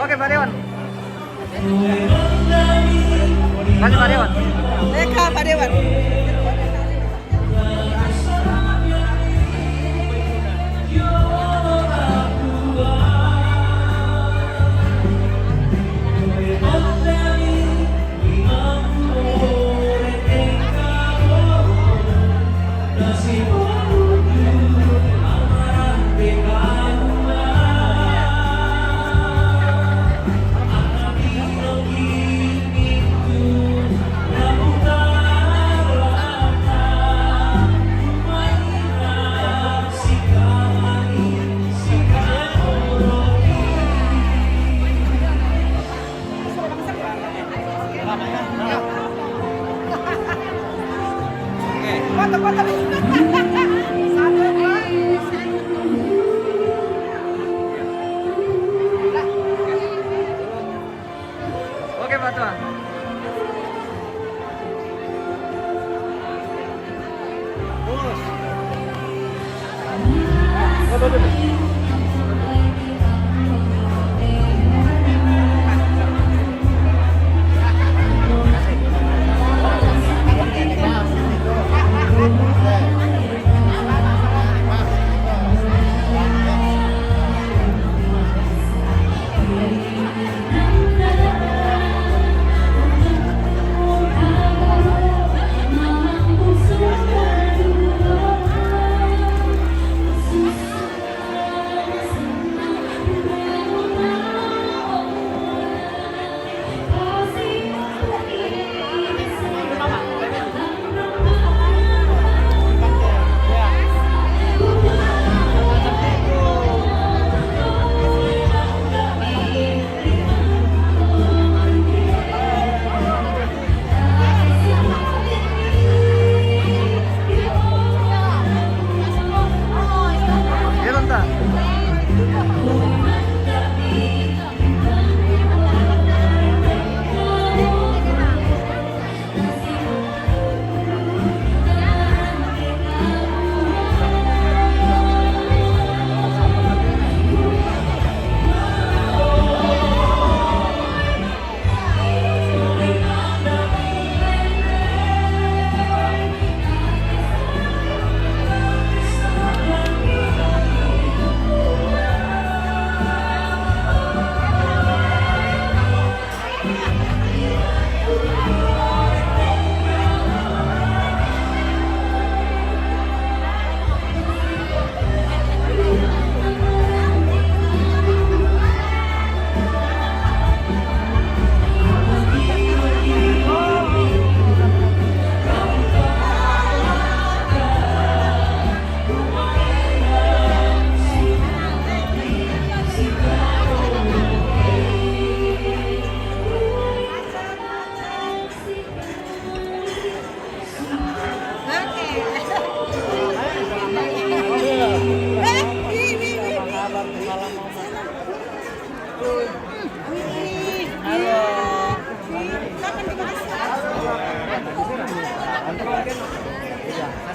Oke Pak Dewan. Kasih Pak Dewan. Eka Pak Dewan.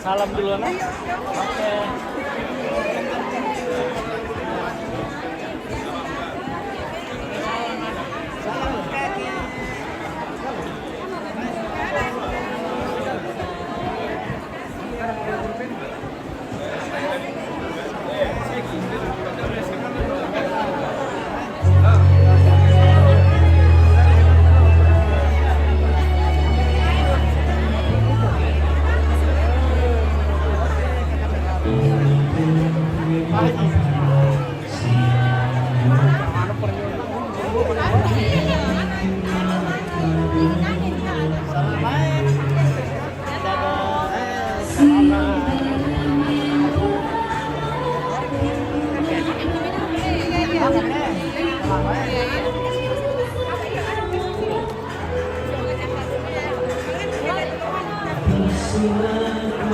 Salam duluan. Oke.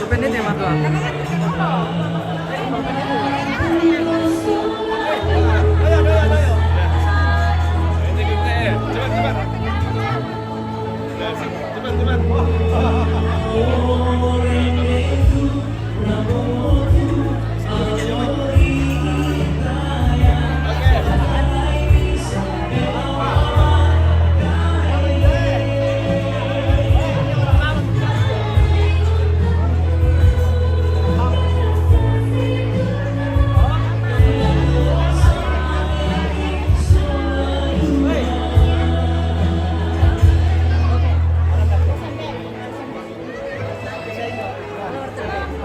Pendek ya Mas Tuan?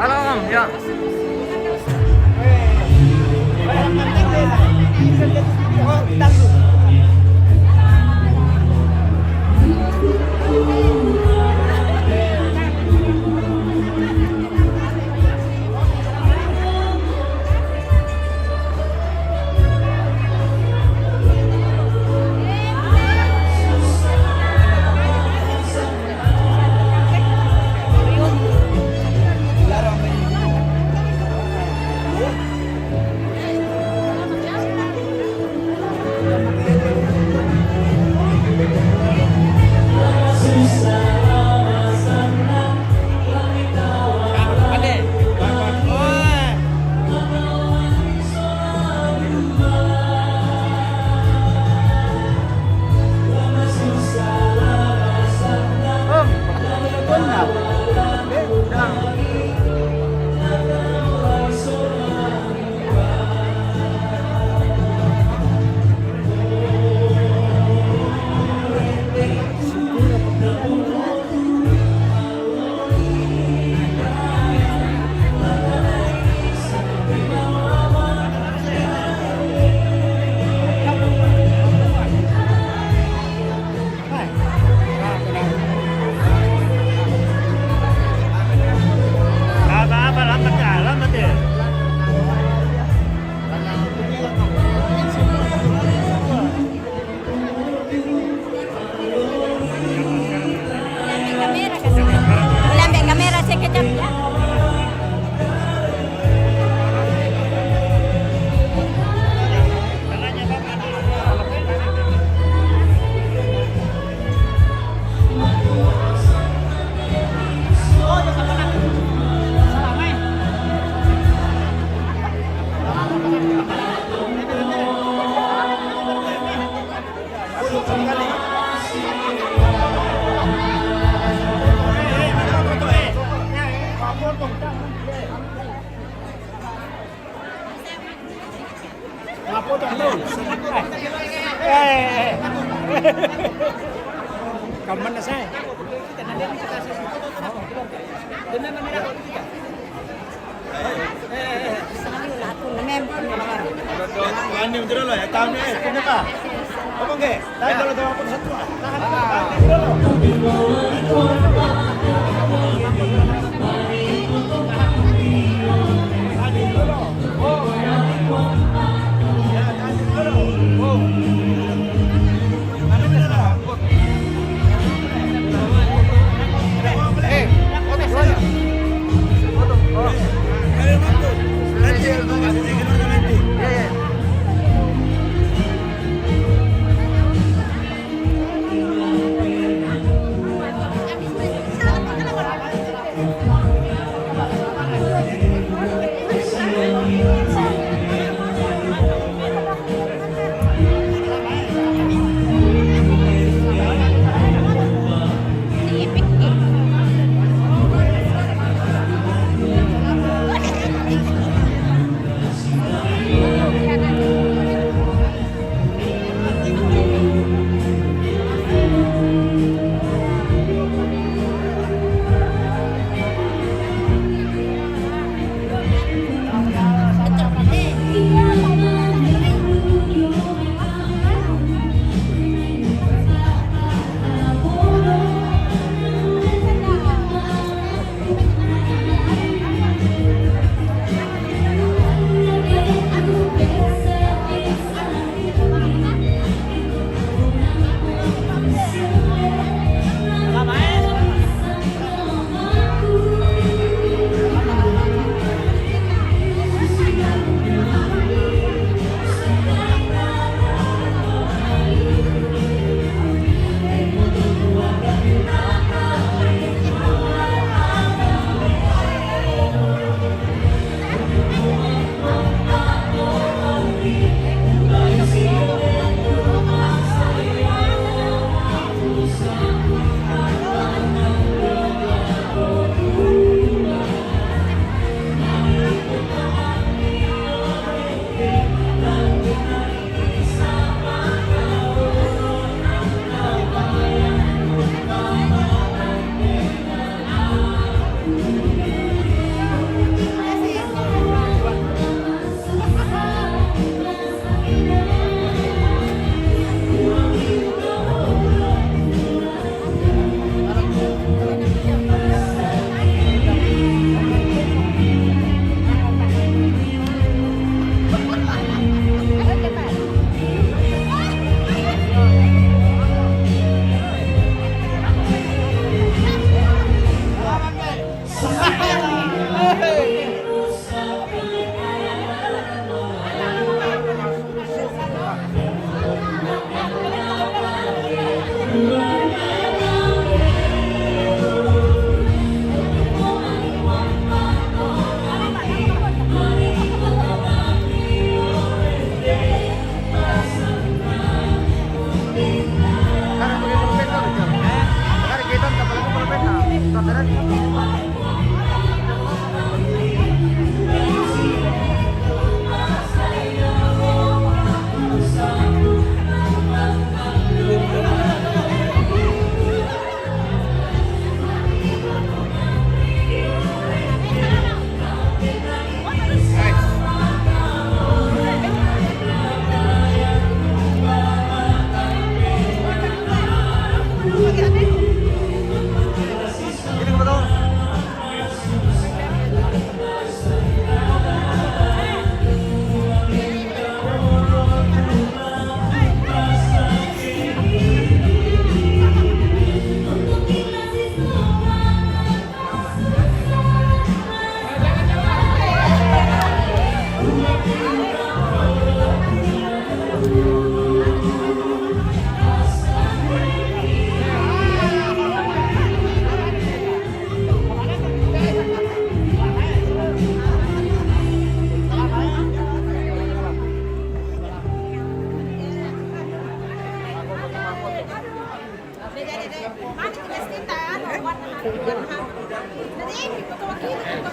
Halo Om, ya. Susah foto betul. Kaman na saya. Ano yung dito lo? Kami kanya ka. Apa ke? Tahan dulu daw ako sa tuwa. Tahan dulu.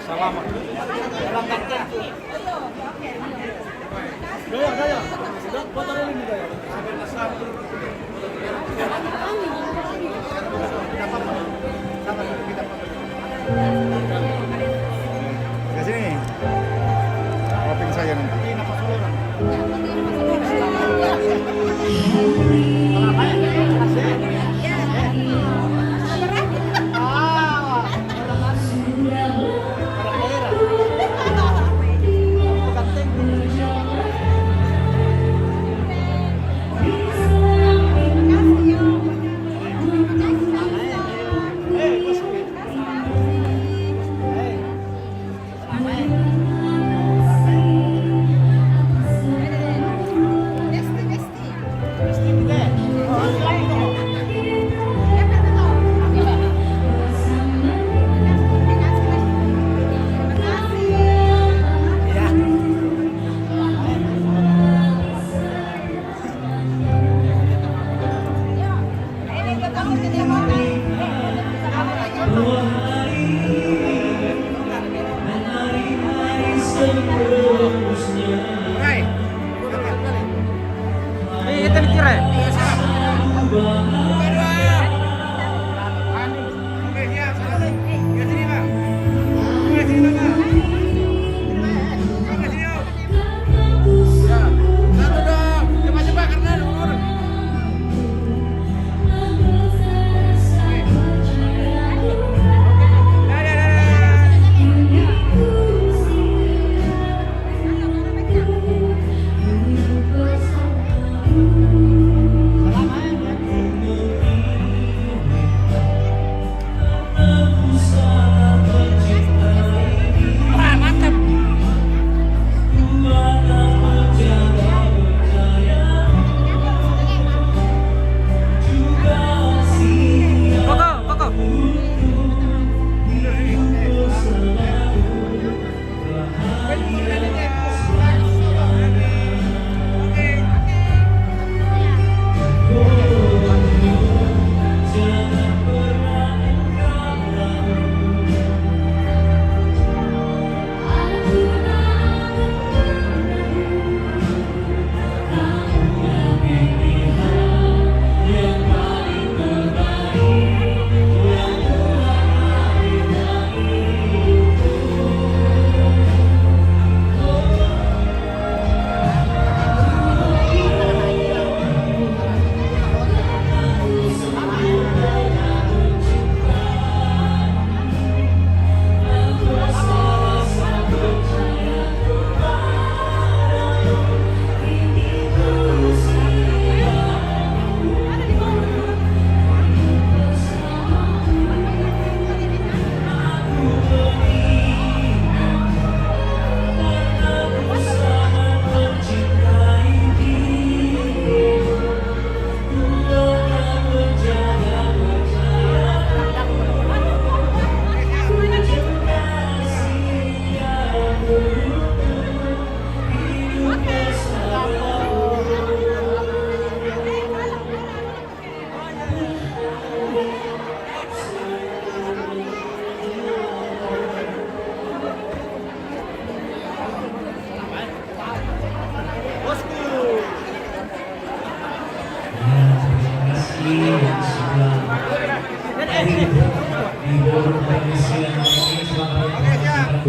Salamat. Gaya. Ke sini. Koping saya nanti.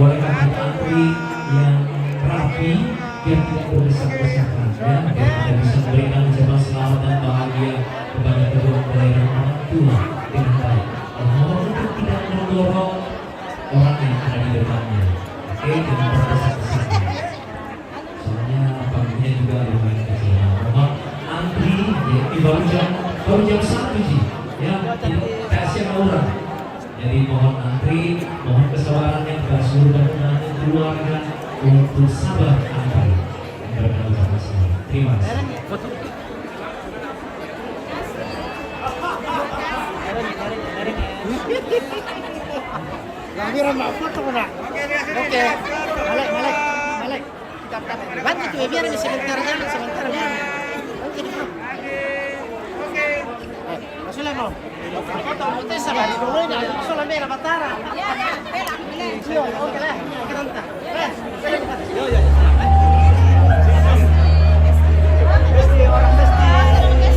kualitas antri yang rapi yang tidak berdesak-desakan dan kita bisa memberikan ucapan selamat dan bahagia kepada kedua pelayanan orang tua dengan baik. Mohon untuk tidak mendorong orang yang ada di depannya, oke, dengan berdesak-desakan. Soalnya panggilannya juga lumayan kecil. Mohon antri, ya, baru jam 1 sih, ya, kasih orang. Jadi mohon antri, mohon kesabarannya kepada seluruh dan keluarga untuk sabar antri. Terima kasih. Oke. Malek. Bantu tuh biar bisa sebentar biar. Oke. Masulah mau. Foto foto sabar dulu ini soal merah batara. Iya, oke lah. Kita ntar. Yo. Besti orang besti.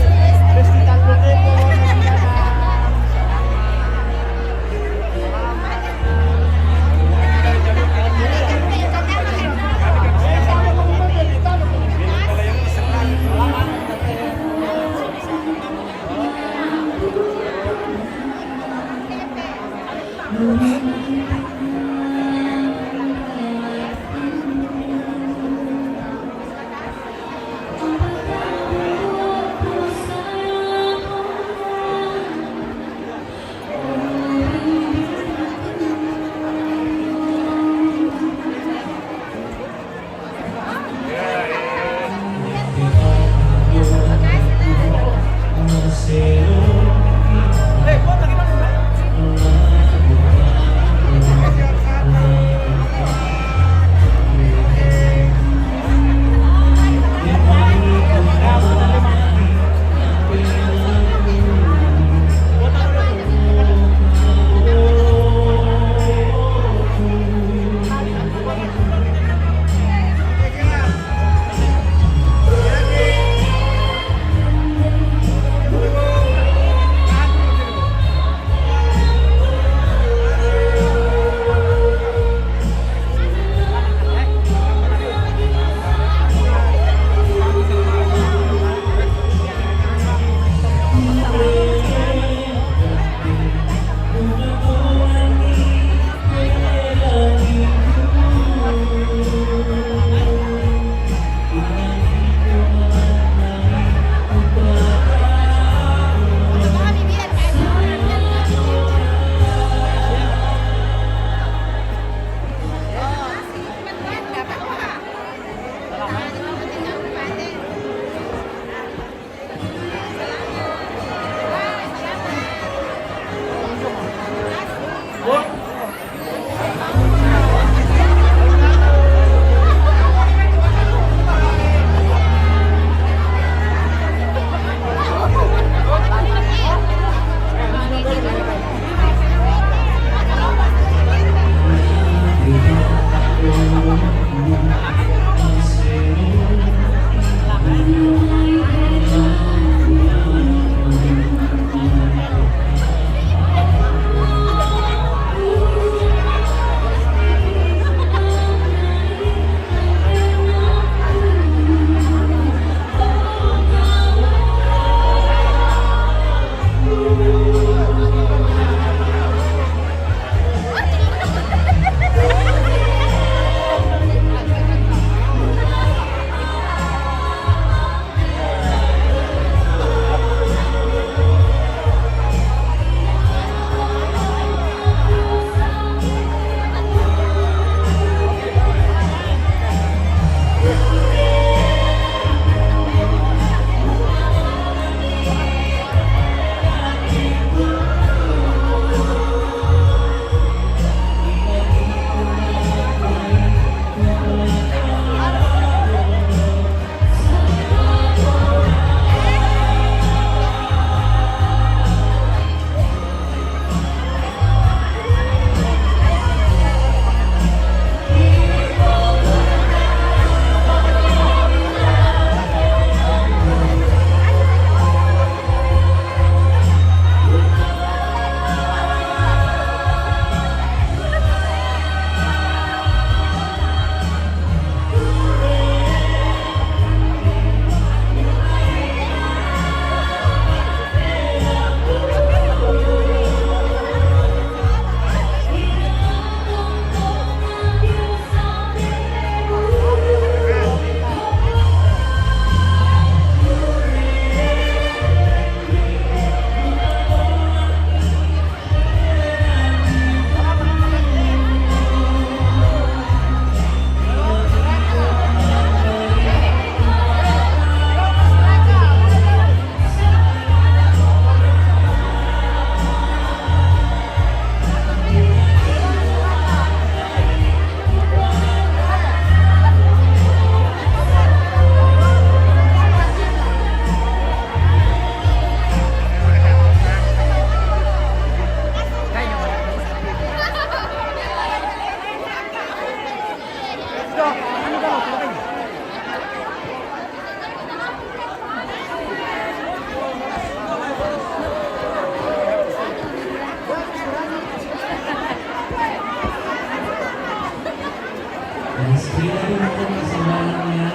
Dilakukan kesempatannya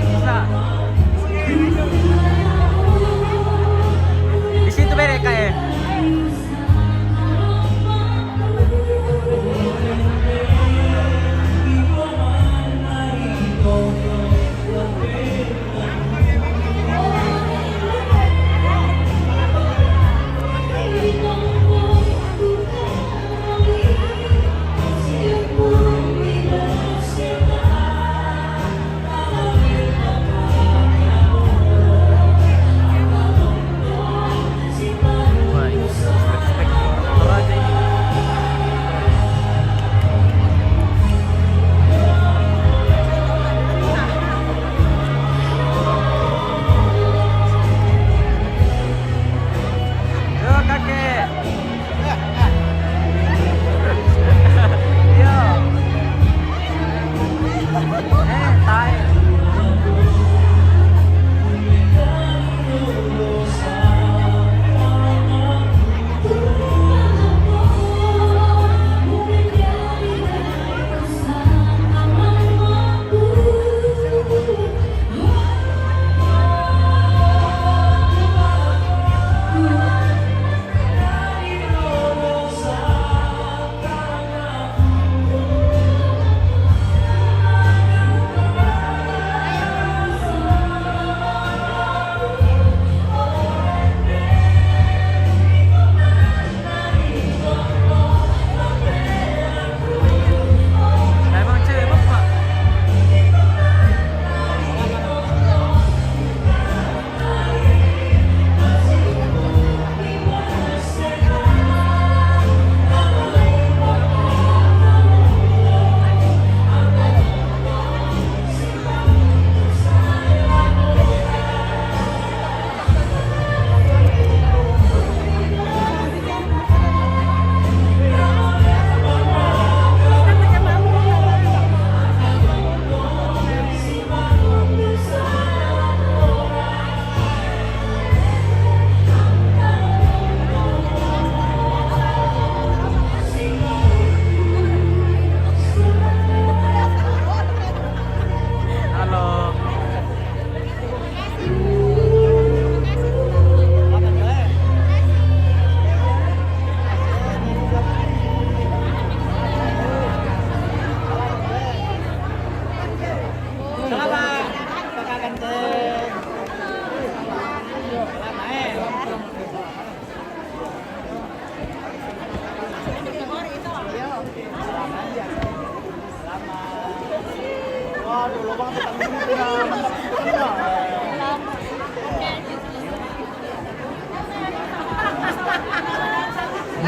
tidak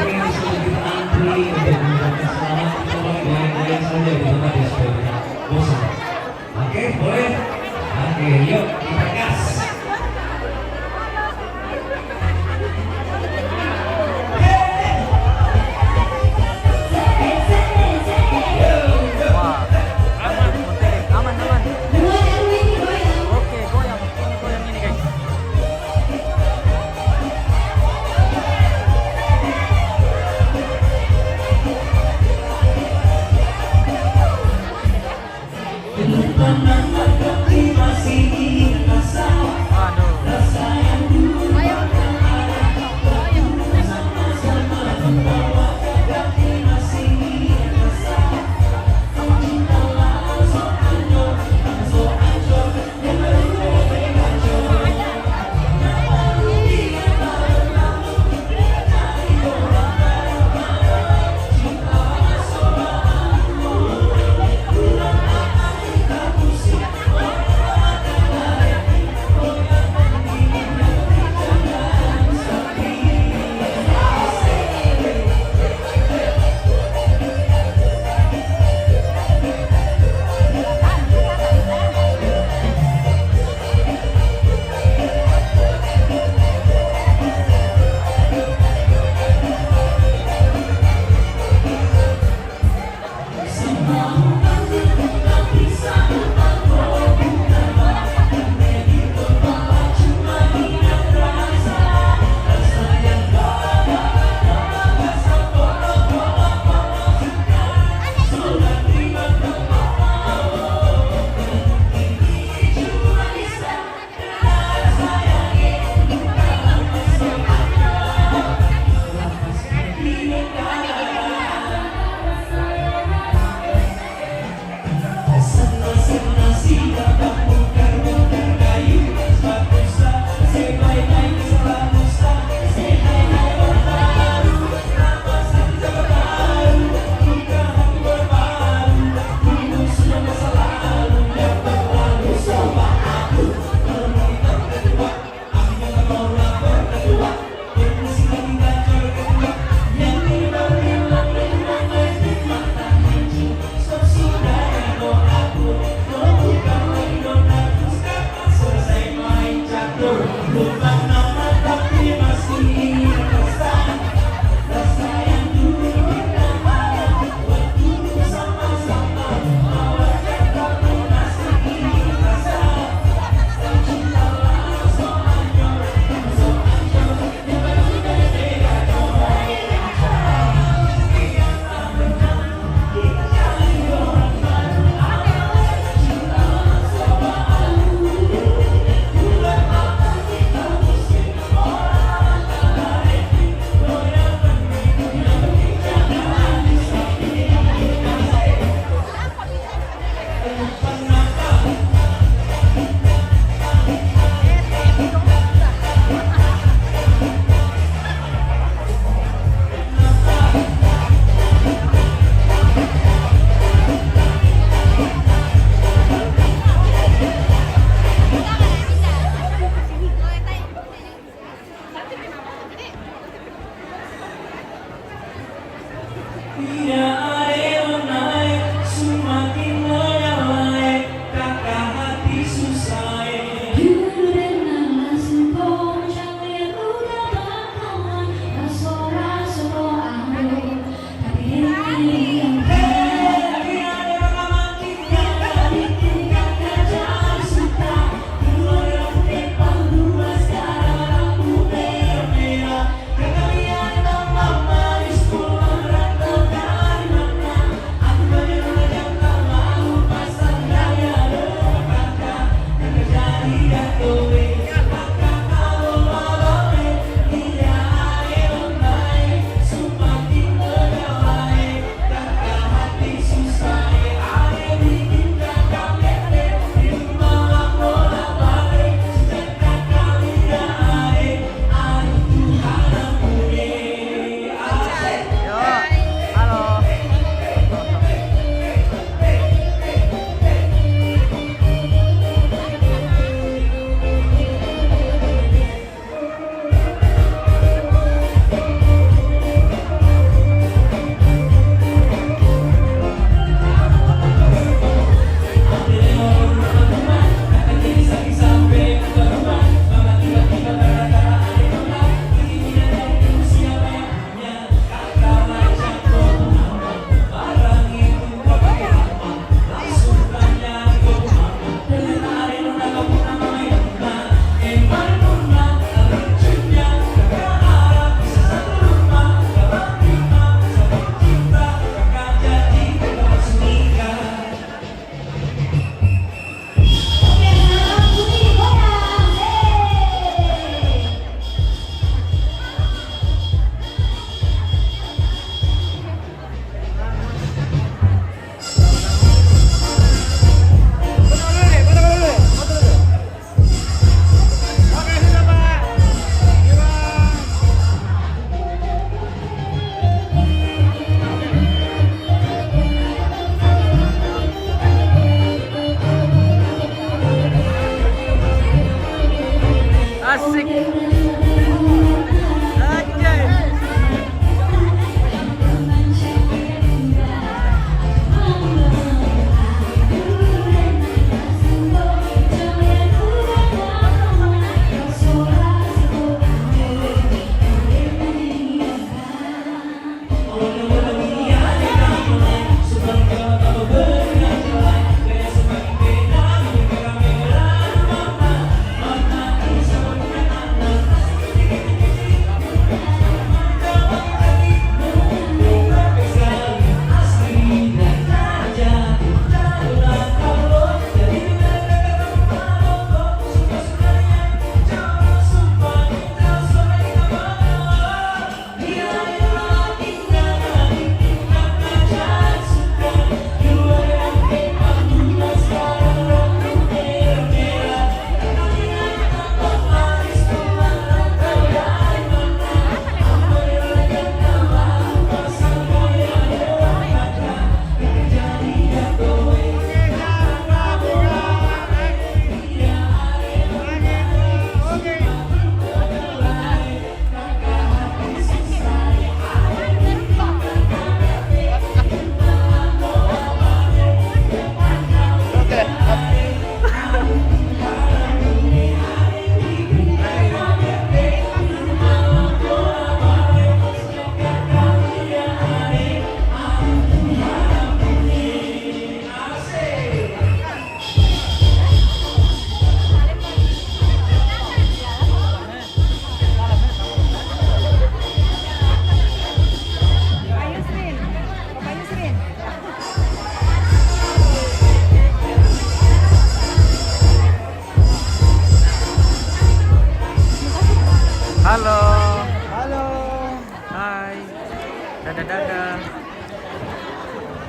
Ini sudah kita antri Selamat kita goyang-goyang saja di tempat ya supaya tidak bosan. Oke, boleh? Oke, yuk kita gas.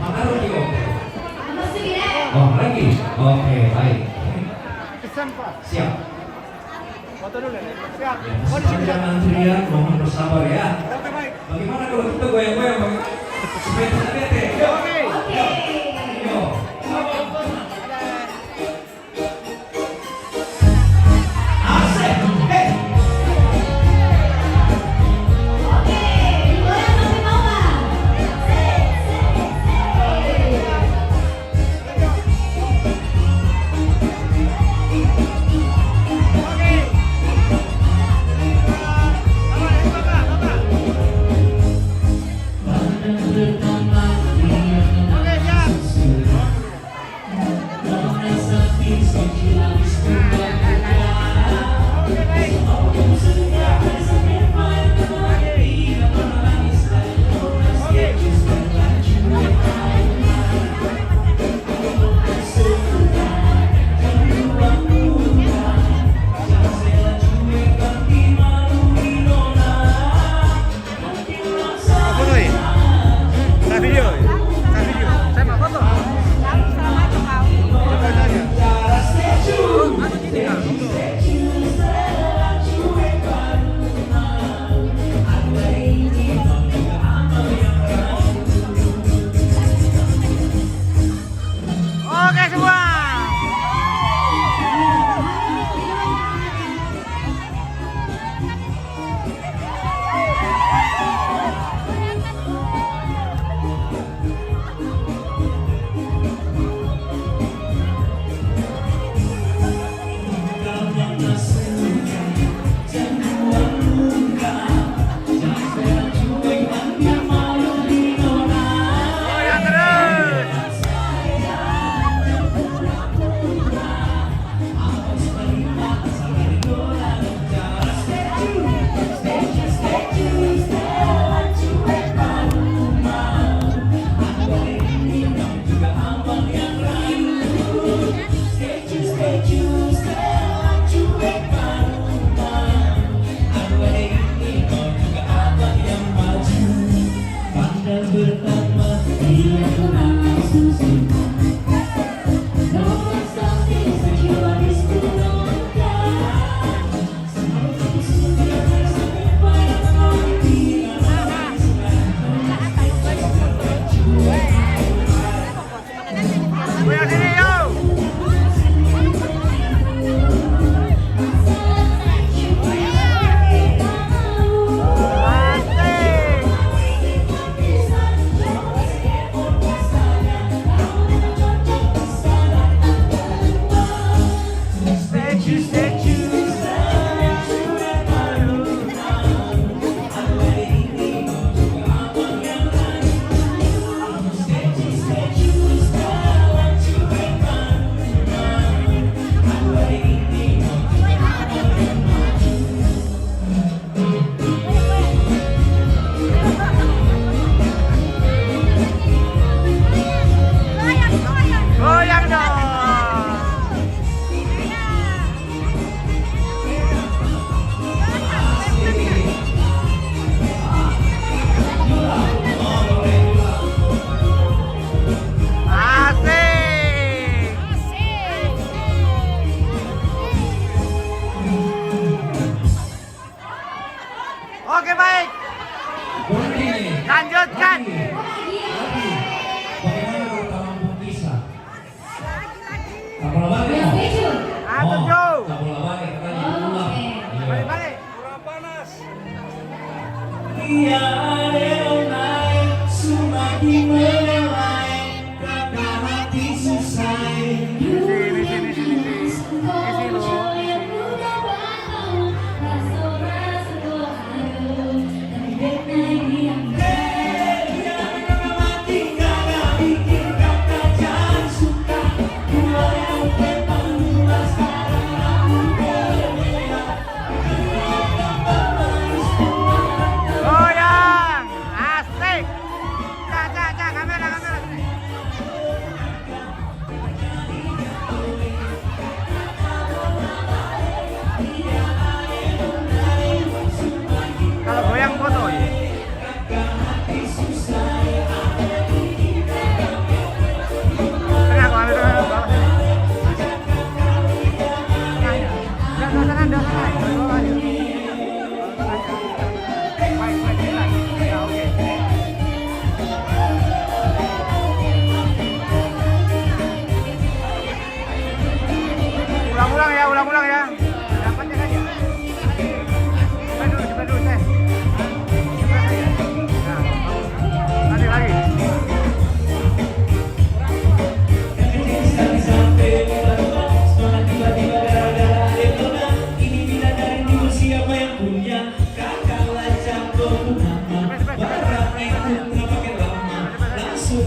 Mataruh di oke. Oh lagi, oke baik. Siap. Ya, sepanjang antrian mohon bersabar ya. Bagaimana kalau kita goyang-goyang supaya tidak bete? Oke. Yo. Asik. Hey.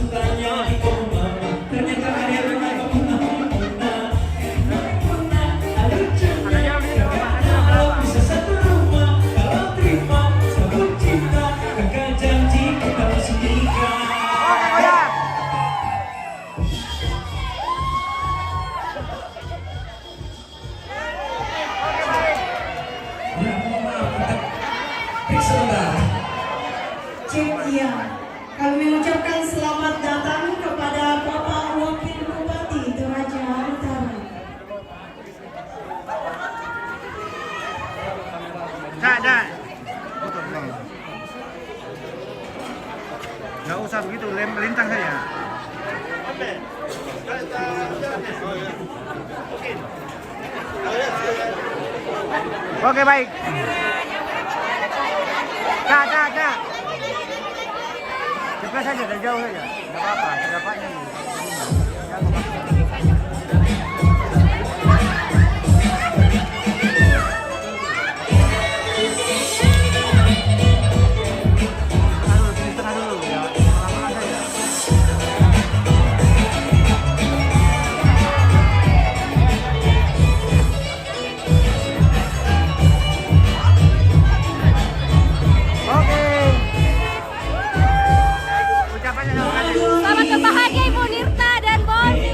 sukanya di koma. Ternyata ada yang nggak pernah. Ada lucunya. Kalau bisa satu rumah, kalau terima satu cinta, kakak janji kita masih nikah. Iya, kami mengucapkan selamat datang kepada Bapak Wakil Bupati Toraja Utara. Nggak usah begitu, melintang saja. Oke, baik. Kak. Cepat saja, dari jauh saja. Tidak apa-apa, terdapatnya nih. Tengah dulu, ya. Pelan-pelan saja. Oke. Ucapannya sama. Selamat berbahagia Ibu Nirta dan Boni.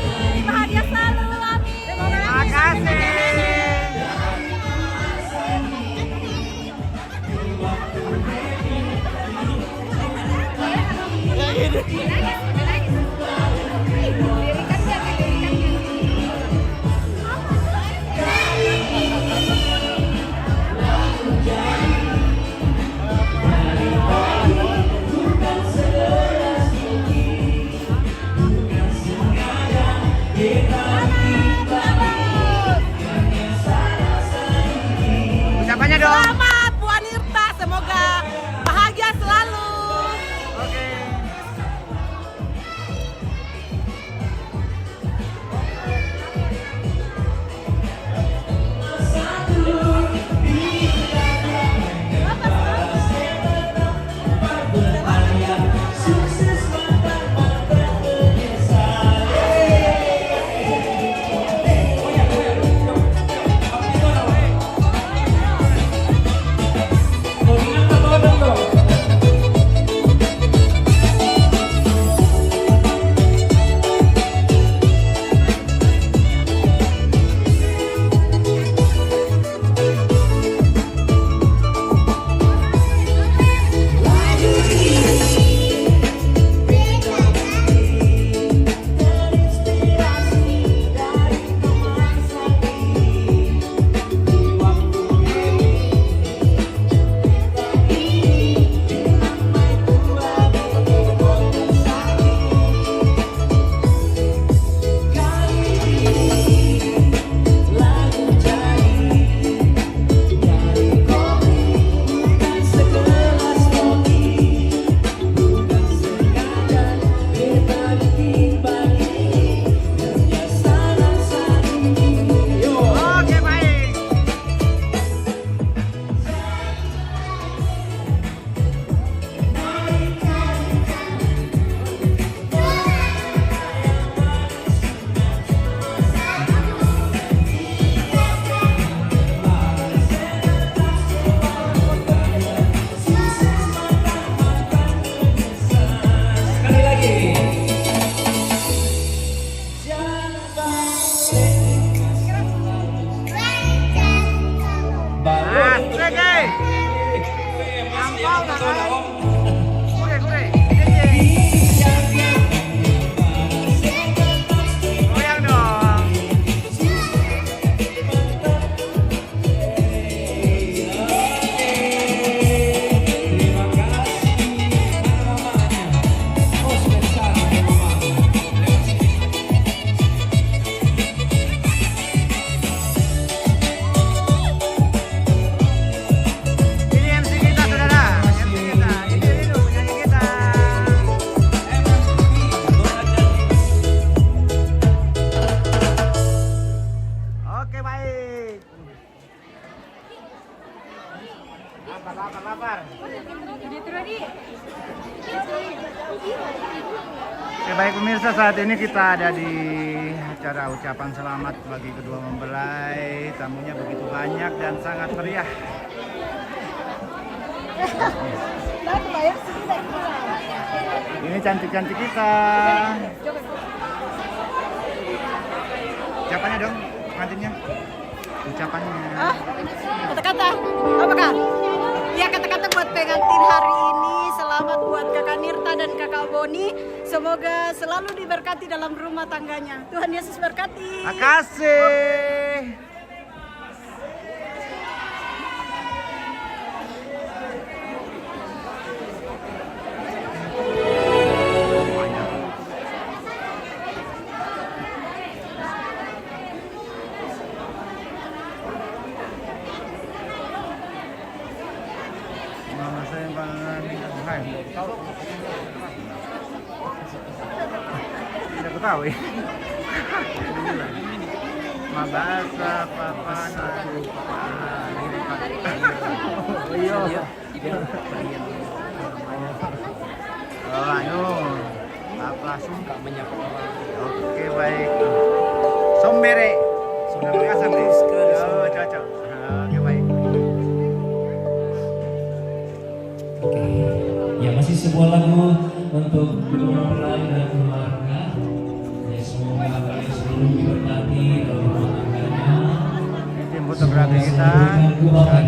Oke, baik pemirsa, saat ini kita ada di acara ucapan selamat bagi kedua mempelai. Tamunya begitu banyak dan sangat meriah. Ini cantik-cantik kita. Ucapannya dong, pengantinnya. Ucapannya. Kata-kata, apakah? Ya kata-kata buat pengantin hari ini. Selamat buat kakak Nirta dan kakak Boni. Semoga selalu diberkati dalam rumah tangganya. Tuhan Yesus berkati. Makasih. Mama saya pangan. Hai. Tidak ketahui. Mabasa papan aku. Oh iya. Oh anu. Apa suka menyapa orang. Oke baik. Sombere. Sudah biasa nih. Oh cocok. Oke baik. Oke, ya masih sebuah lagu untuk kedua mempelai dan keluarga. Ya, semoga kalian selalu diberkati dalam rumah tangganya. Tim fotografi kita saat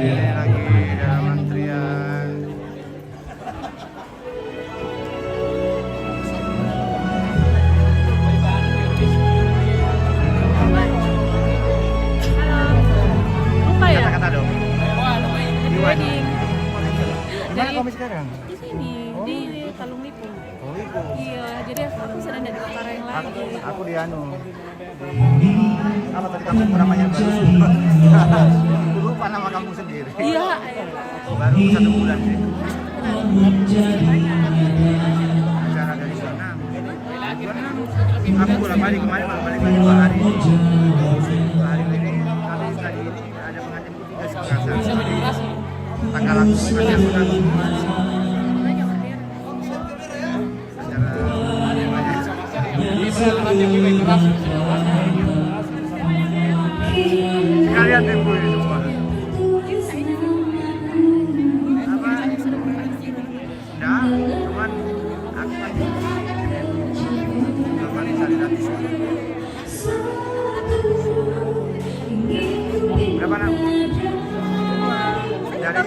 ini lagi dalam antrian. Lupa ya? Kata-kata dong. Wedding. Mana kamu sekarang? Di sini, di Talung Lipo. Oh ibu. Iya, jadi aku bisa nanya di utara yang lain. Aku di anu. Apa tadi kamu namanya baru? Lupa nama kamu sendiri. Iya. Baru 1 bulan sih. Acara dari sana. Aku bolak balik kemarin balik lagi 2 hari. 2 hari ini kami tadi ini ada pengantin ketiga sekarang. Tanggal aku masih aku tahu. Kalian tempo ini semua. Apa? Enggak, cuman aku kan belum bisa lihat. Berapa nak? Dari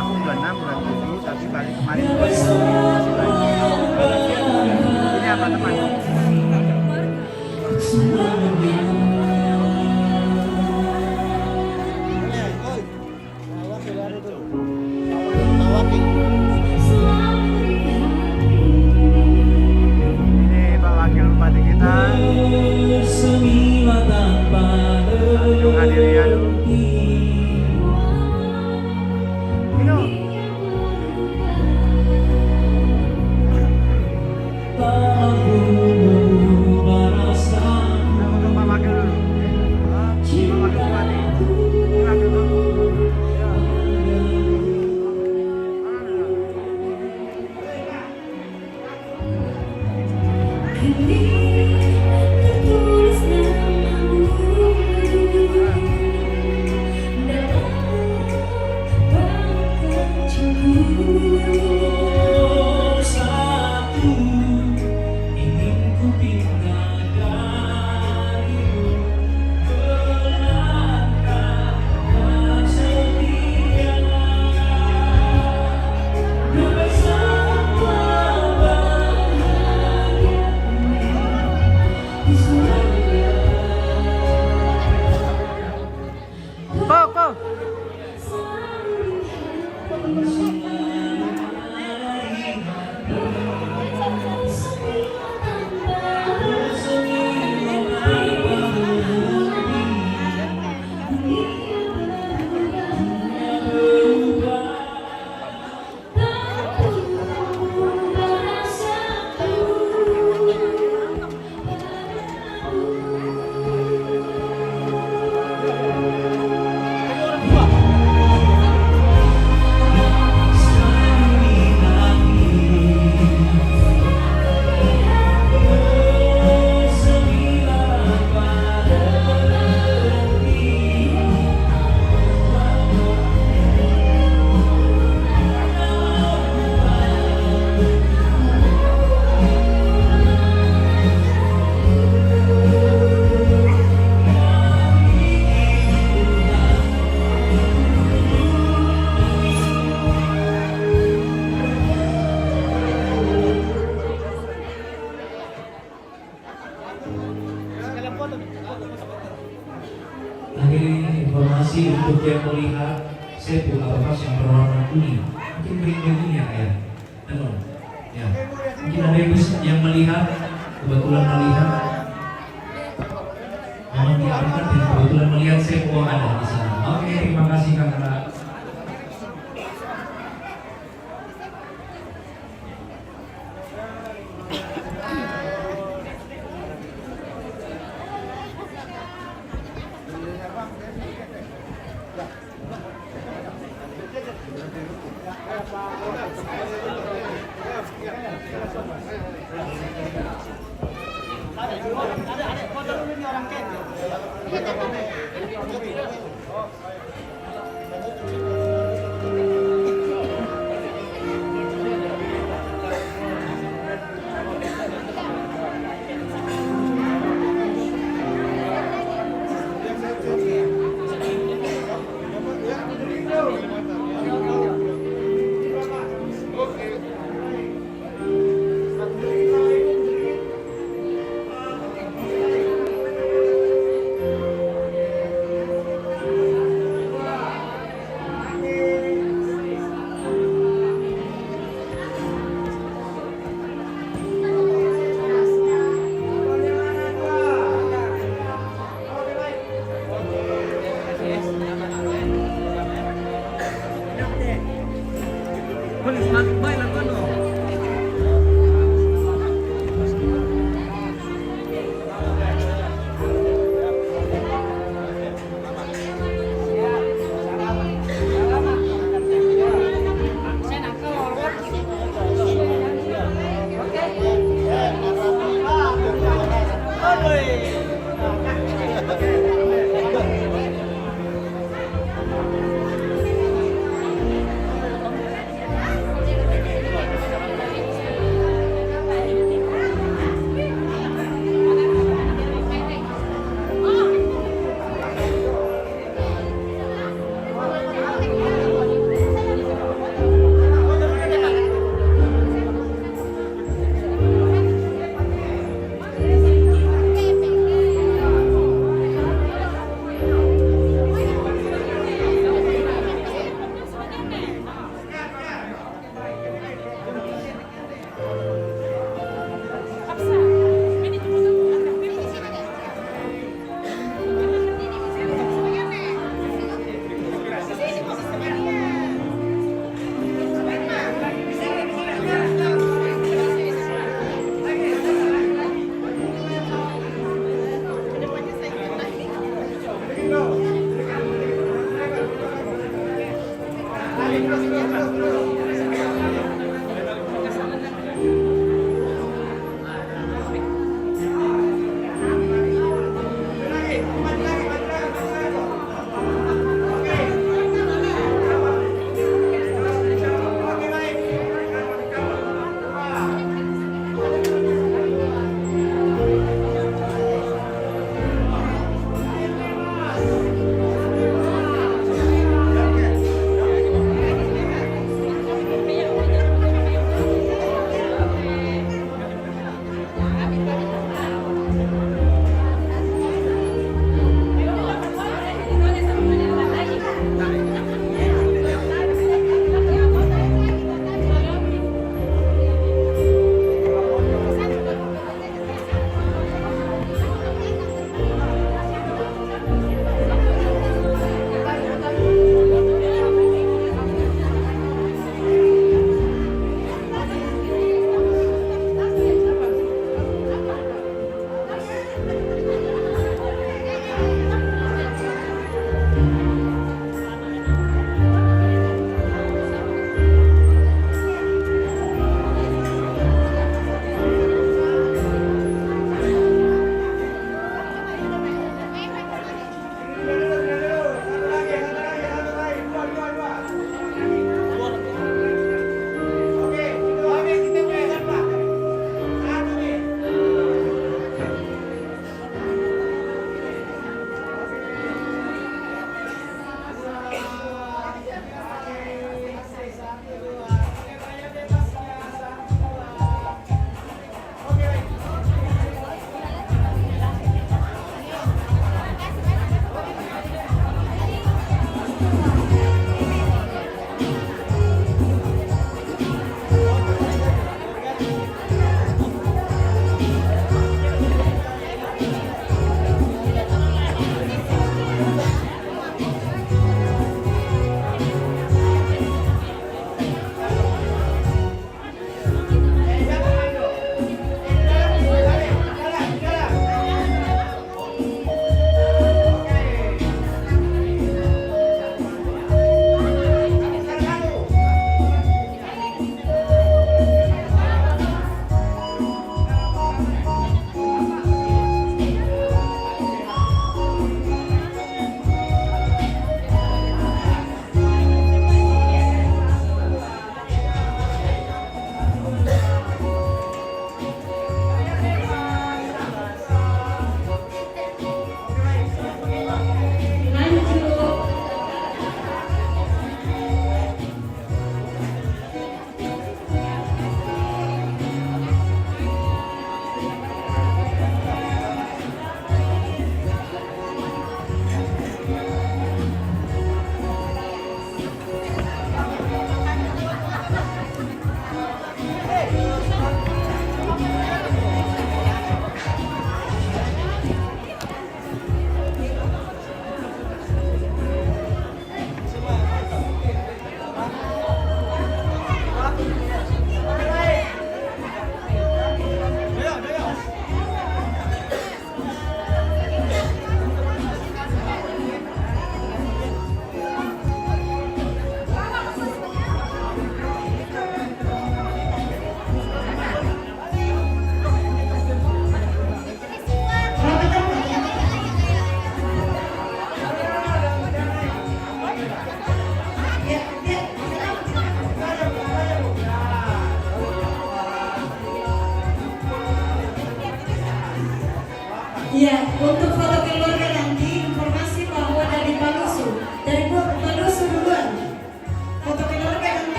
aku bulan 6, bulan 7, tapi balik kemarin masih lagi. Ini apa teman? Ini Pak Wakil Bupati kita. Tanjung Hadirian. mungkin begini ya kayak teman ya mungkin ada yang melihat kebetulan melihat mohon diarahkan dan kebetulan melihat sebuah ada di sana. Oke, terima kasih kakak.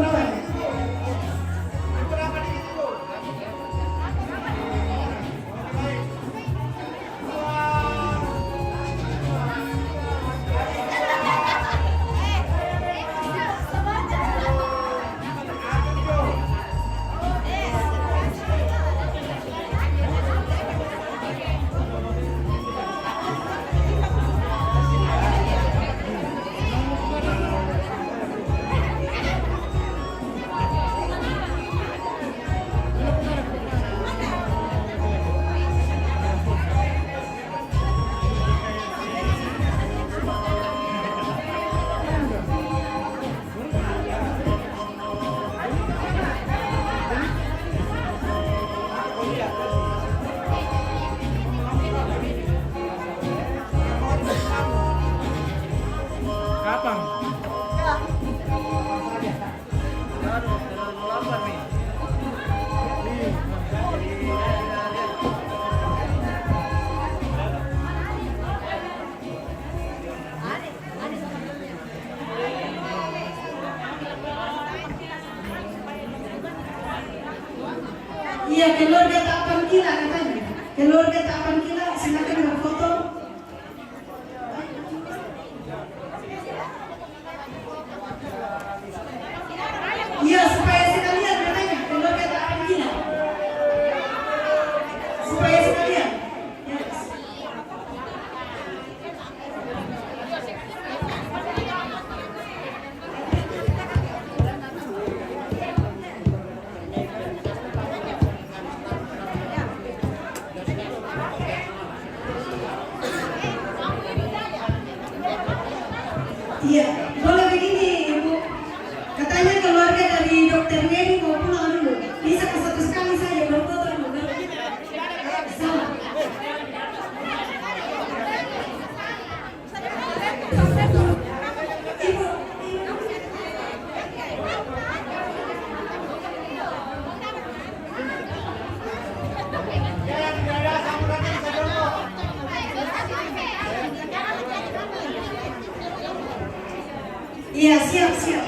perawatnya. Kapan? Iya, keluarga tak akan gila katanya. Keluarga tak akan gila, silakan berfoto. Iya, supaya sekalian katanya, keluarga tak akan gila. Supaya sekalian. Yes. Iya, boleh begini Ibu. Katanya keluarga dari dokter Neri mau pulang dulu. Bisa ke satu sekali saja berfoto dulu. Salah. Ibu. Iya, siap, siap.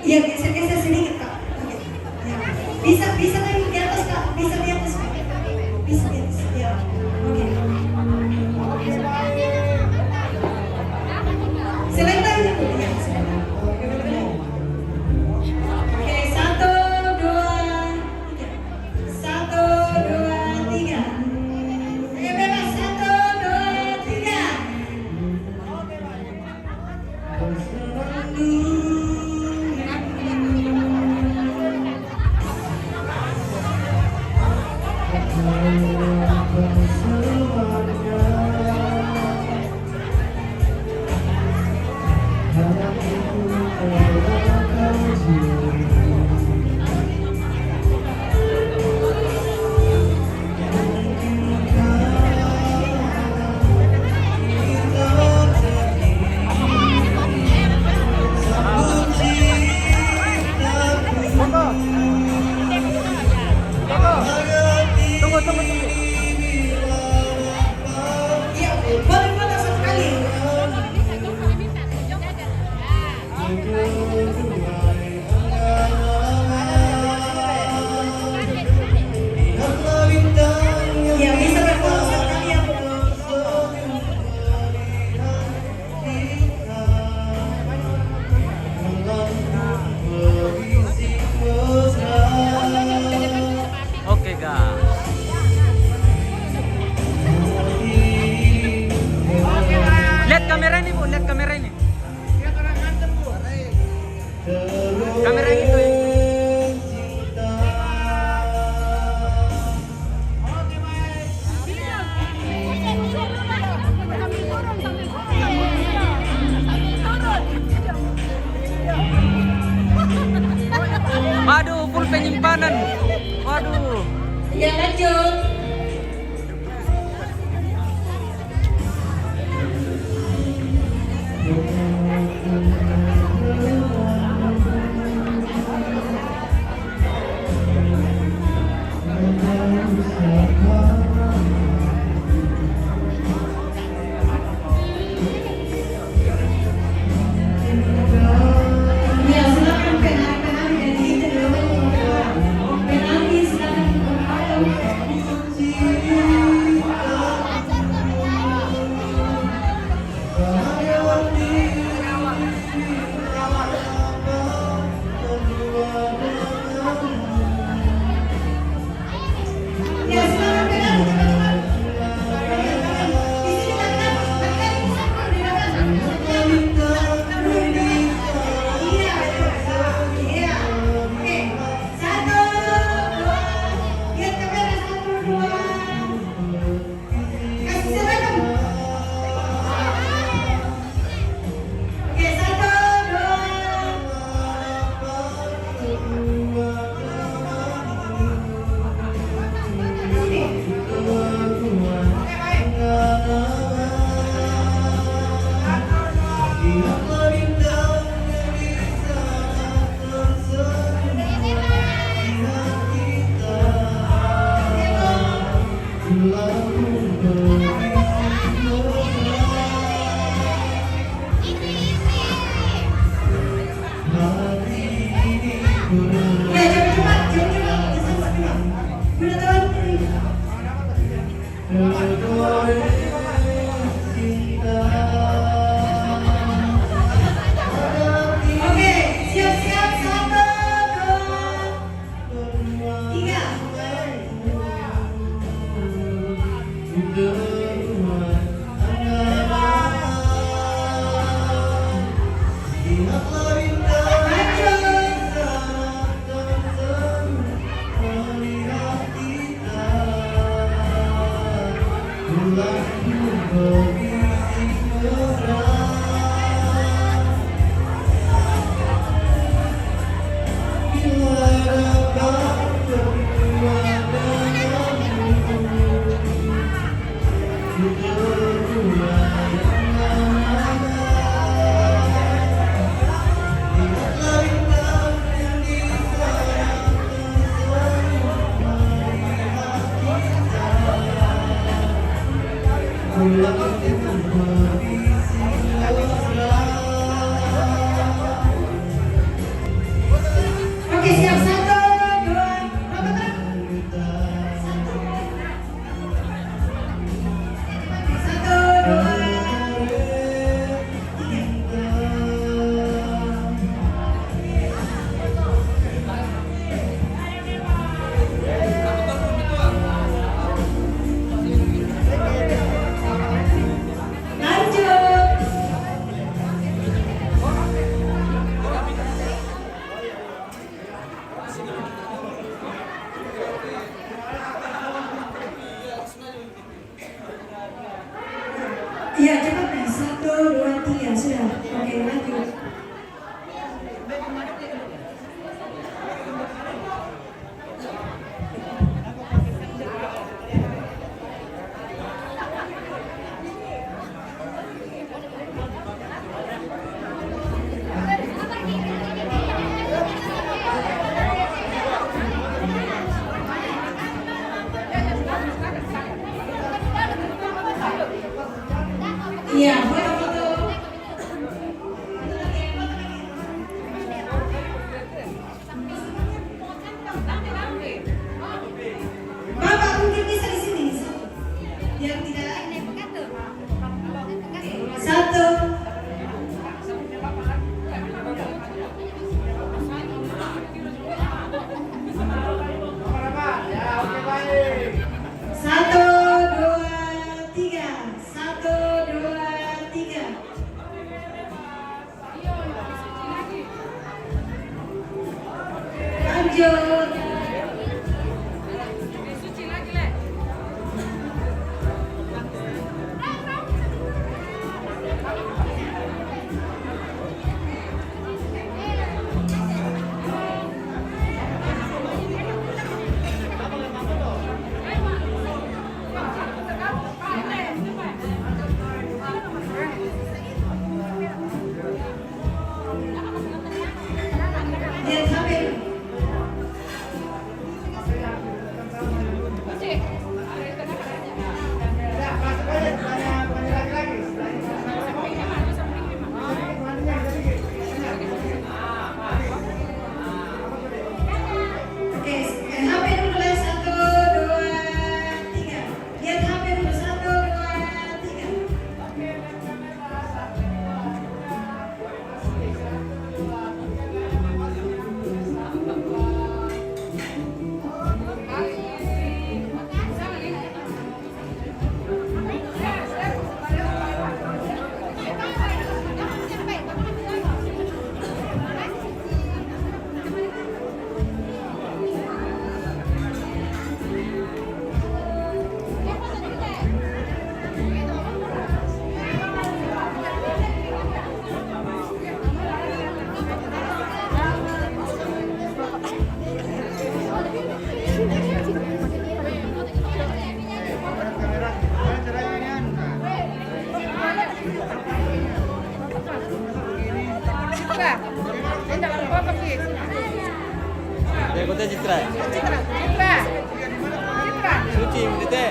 Iya, geser-geser sedikit Kak. Oke. Ya. Bisa kan di atas Kak? Bisa di atas Kak? Bisa di atas. Ya. Oke. Sebentar Ibu. Ya, sebentar. Oke, 1, 2, 3. 1, 2, 3. Oke, bebas. 1, 2, 3. Iya, boleh foto satu kali. Iya, bisa berfoto satu kali ya Bu. Oke Kak. Lihat kamera ini Bu, lihat kamera ini. Kamera yang itu ya. Aduh, full penyimpanan. Waduh. Ya lanjut. Ya silakan penari-penari dari penari silakan. Ya silakan penari teman-teman. Di sini laki-laki di belakang. Iya, iya. Oke, 1, 2, lihat kamera 1, 2. Kasih seragam. Oke, 1, 2. Oke, baik. Ya, cepat-cepat, cepat-cepat. Udah tahu. Oke, siap-siap 1, 2, 3. Oke, siap 1, 2, berapa terang? 1, 2, 3. Tete Citra. Citra. Suci Tete.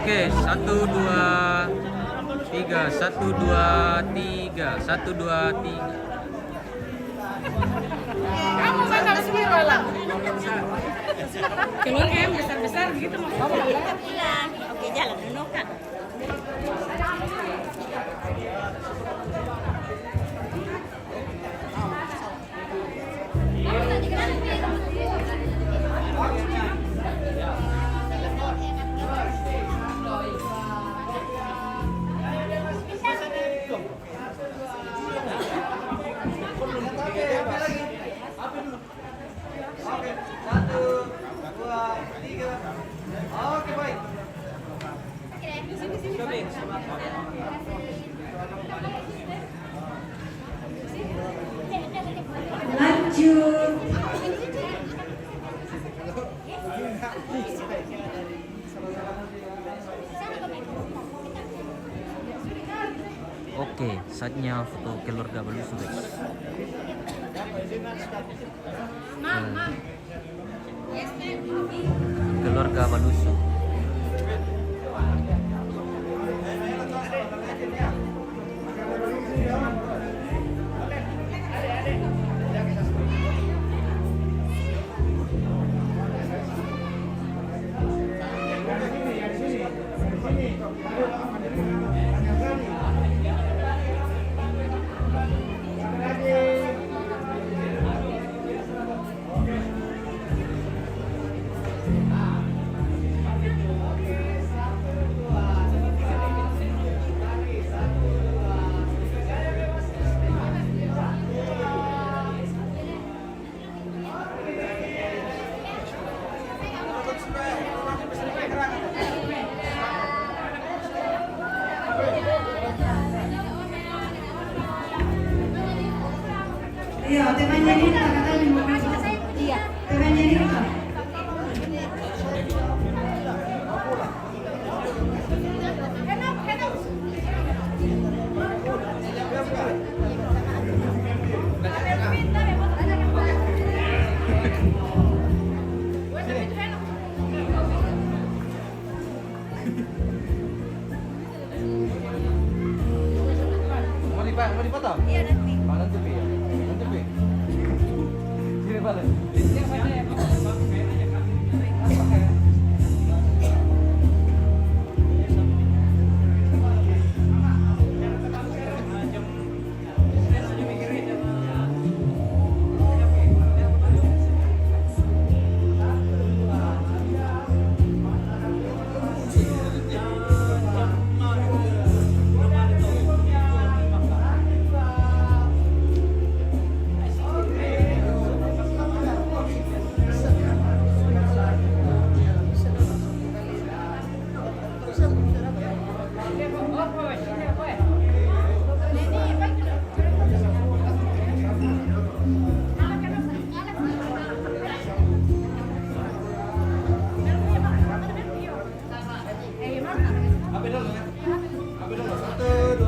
Oke, 1 2 3, 1 2 3, 1 2 3. Kamu bakal sendiri lah. Keluar yang besar-besar gitu mau. Oke, jalan dulu Kak. Lanjut. Oke, saatnya foto keluarga Balusu guys. Keluarga Balusu. Iya, temannya Nita katanya mau masuk. Iya. Temannya Nita. Mau dipoto? Iya nanti. Nanti Pi. Nanti Pi. Sini balik.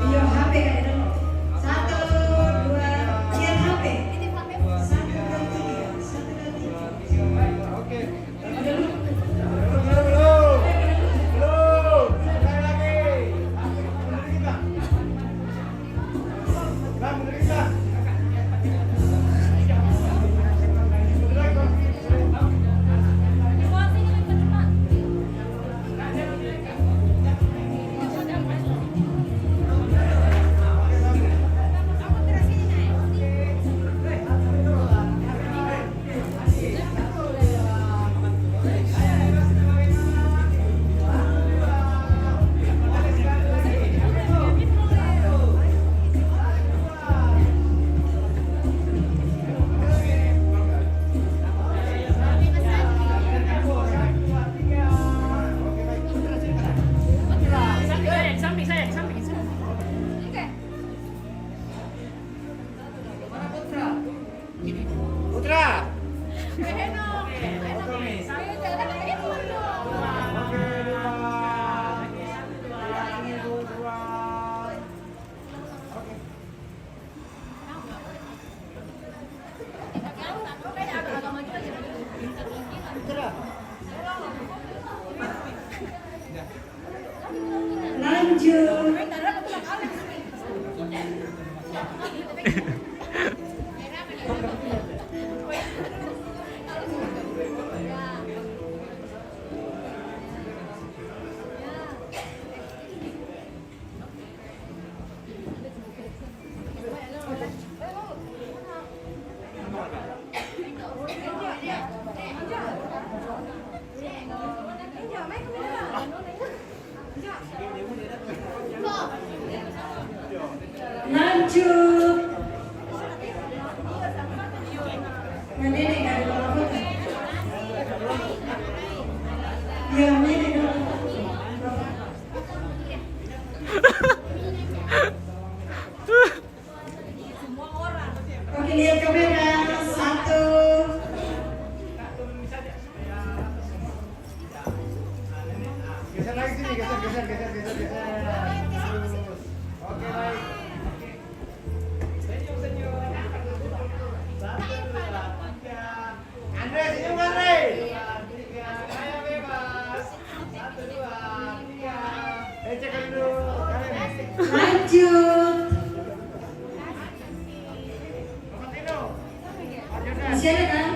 Iya, HP kayak dulu. 1, 2, lihat HP. 1, 2, 3, 1, 2, 3. Oke. Lanjut. Lanjut. Nenek dari Balai Kota. Ya, nenek dari Oke, lihat kamera. 1. Geser lagi sini, geser. Oke, baik. Andre, senyum Andre. 3, saya bebas. 1, 2, 3. Cek dulu. Lanjut. Masih ada kan?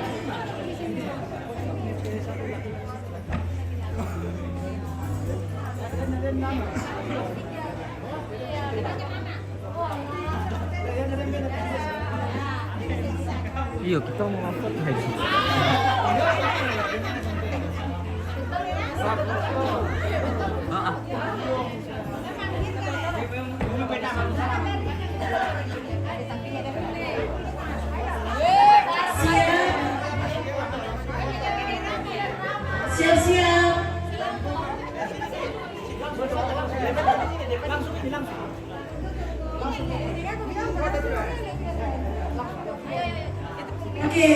Iya, kita mau upload lagi. Siap-siap. Oke,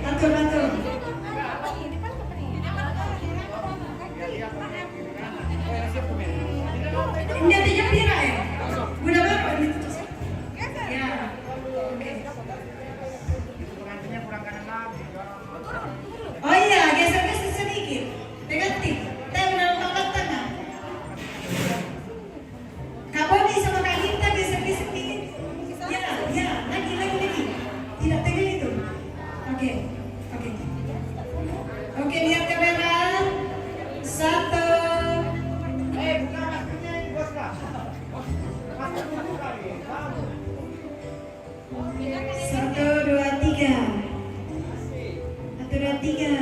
atur. Ini tiga pira ya? Udah berapa ini? Ya. Oke. Oh iya, geser sedikit. Negatif. Tem dalam pangkat tengah. Kak Boni sama Kak Gita geser sedikit. Ya, lagi. Tidak tegang itu. Oke. Oke, lihat kamera. 1. Buka maskernya ini, bos Kak. Masker dulu kali. 1, 2, 3. 1, 2, 3.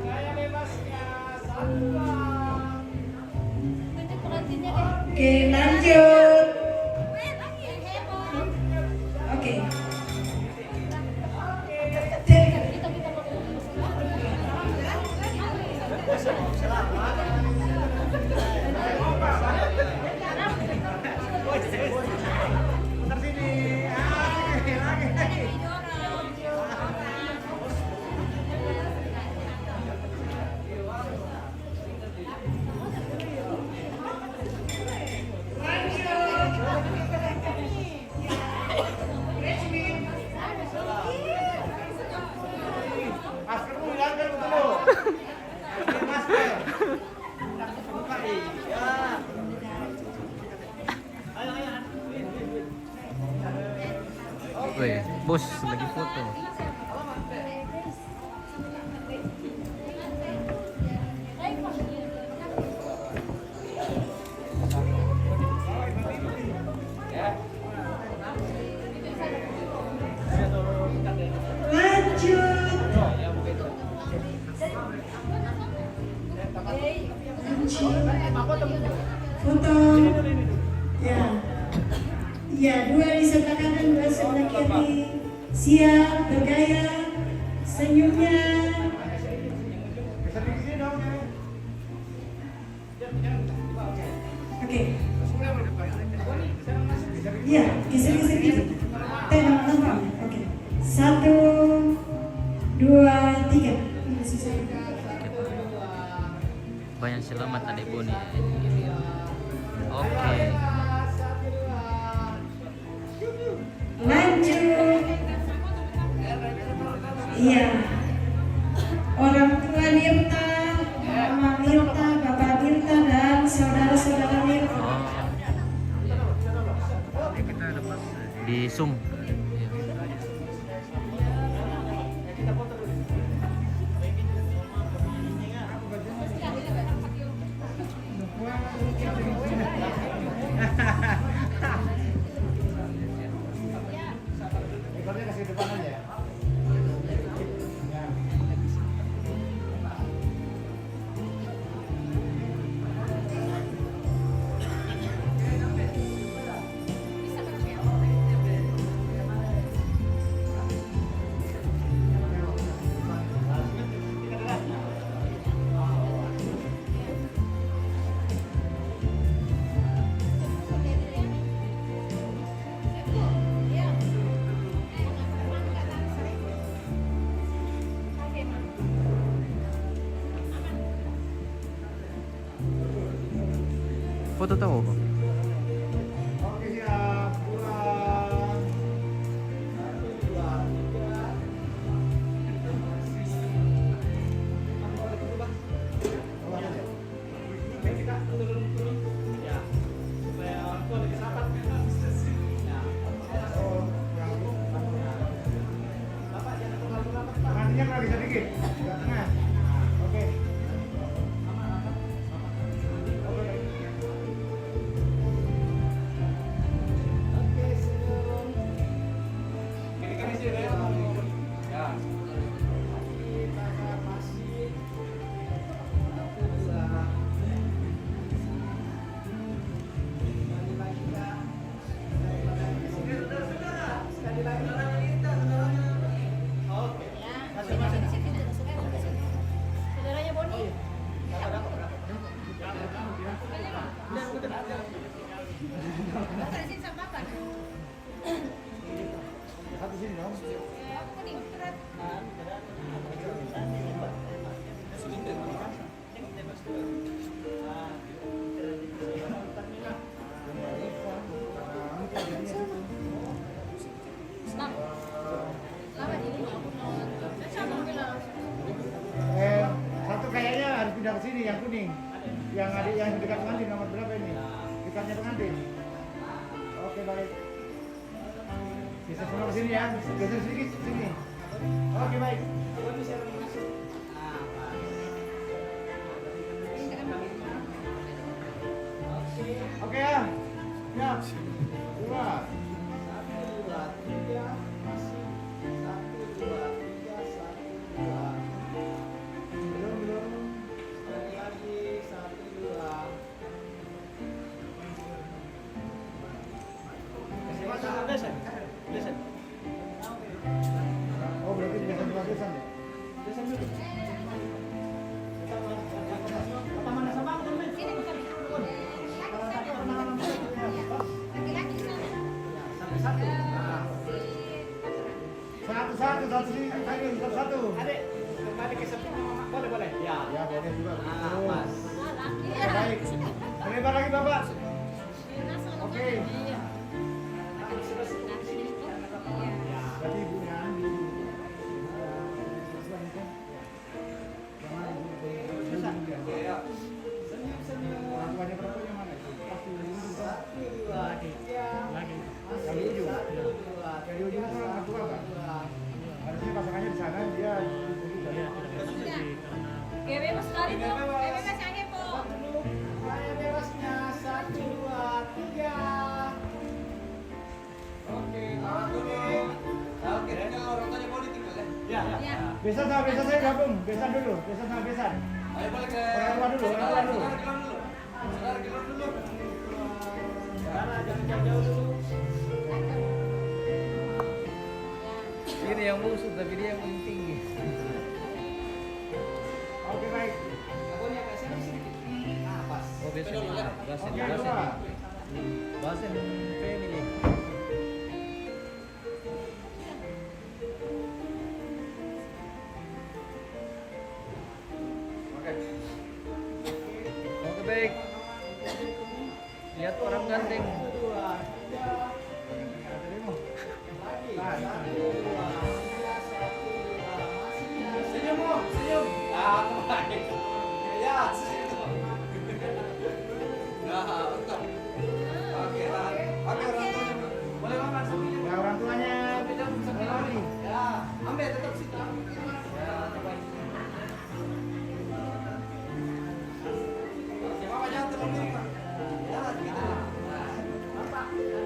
Saya bebasnya. 1, 2. Oke, lanjut. Oke. Putar sini. Lagi. Masker dulu, hilangkan dulu. Masker. Buka nih. Ya. Weh, bos lagi foto. Lanjut. Foto. Ya, 2 di sebelah kanan, 2 sebelah kiri. Siap, bergaya, senyumnya. Oke. Ya, geser gitu. Tenang. Oke. 1, 2, 3. Banyak selamat adik Boni. Oke. Lanjut. Iya. Orang tua Mirta, Mama Mirta, Bapak Mirta, dan saudara-saudara Mirta. di Zoom. Ekornya kasih depan aja ya. Foto tahu kok. Oke siap, pulang. 1, 2, 3. Tangannya kalau bisa dikit, enggak tengah. Oke. Saudaranya Boni. Satu sini dong. Satu kayaknya harus pindah ke sini yang kuning. Yang adik yang dekat pengantin nomor berapa ini? Dekatnya pengantin. Oke baik. Bisa semua ke sini ya. Geser sedikit sini. Oke baik. Oke ya. Siap. 2, 1, 2, 3. Masih 1, 2, 3, 1, 2. Belum. Sekali lagi 1, 2. Oh berarti biasa dua besan ya? Besan dulu. Apa mana sama aku temen? Satu sini, satu. Adik, kembali ke sebelah mama. Boleh? Ya. Ya boleh juga. Pas. Baik. Lebar lagi bapak. Oke. Berarti ibunya Andi. Senyum. Orang tuanya perempuan yang mana? Pasti lagi. Yang di ujung. Yang di ujung itu orang tua kan? Harusnya pasangannya di sana, dia Bebas sekali po. Bebas aja po. Saya bebasnya 1, 2, 3. Oke, oke. Orang tuanya boleh tinggal ya? Ya. Besan sama besan saya gabung. Besan dulu, besan sama besan. Ayo balik ke orang tua dulu. Saudara kilon dulu. Jangan jauh-jauh dulu. Ini yang musuh, tapi dia yang paling tinggi. Oke baik. Aku agak sana sedikit. Pas. Oh biasa. Bahasan family. Oke baik. Lihat orang ganteng. Senyum. Baik. Ya, senyum. Nah, untuk. Oke, orang tuanya. Boleh makan sambil tetap situ. Mama jangan terlalu tinggi, Pak. Ya, gitu. Bapak, ya.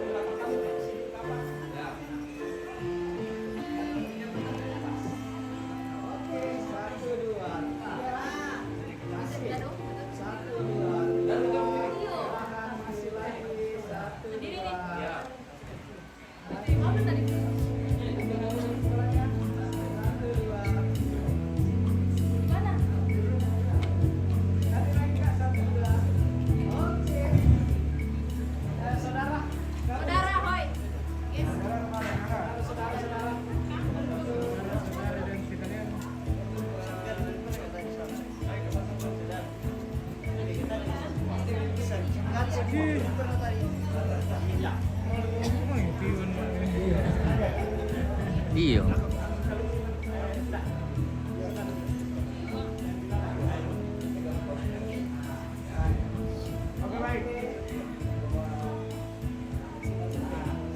Oke, 1, 2, 3. 1, 2, 3. Masih lagi. 1, 2. Ya. Iya. Oke, baik.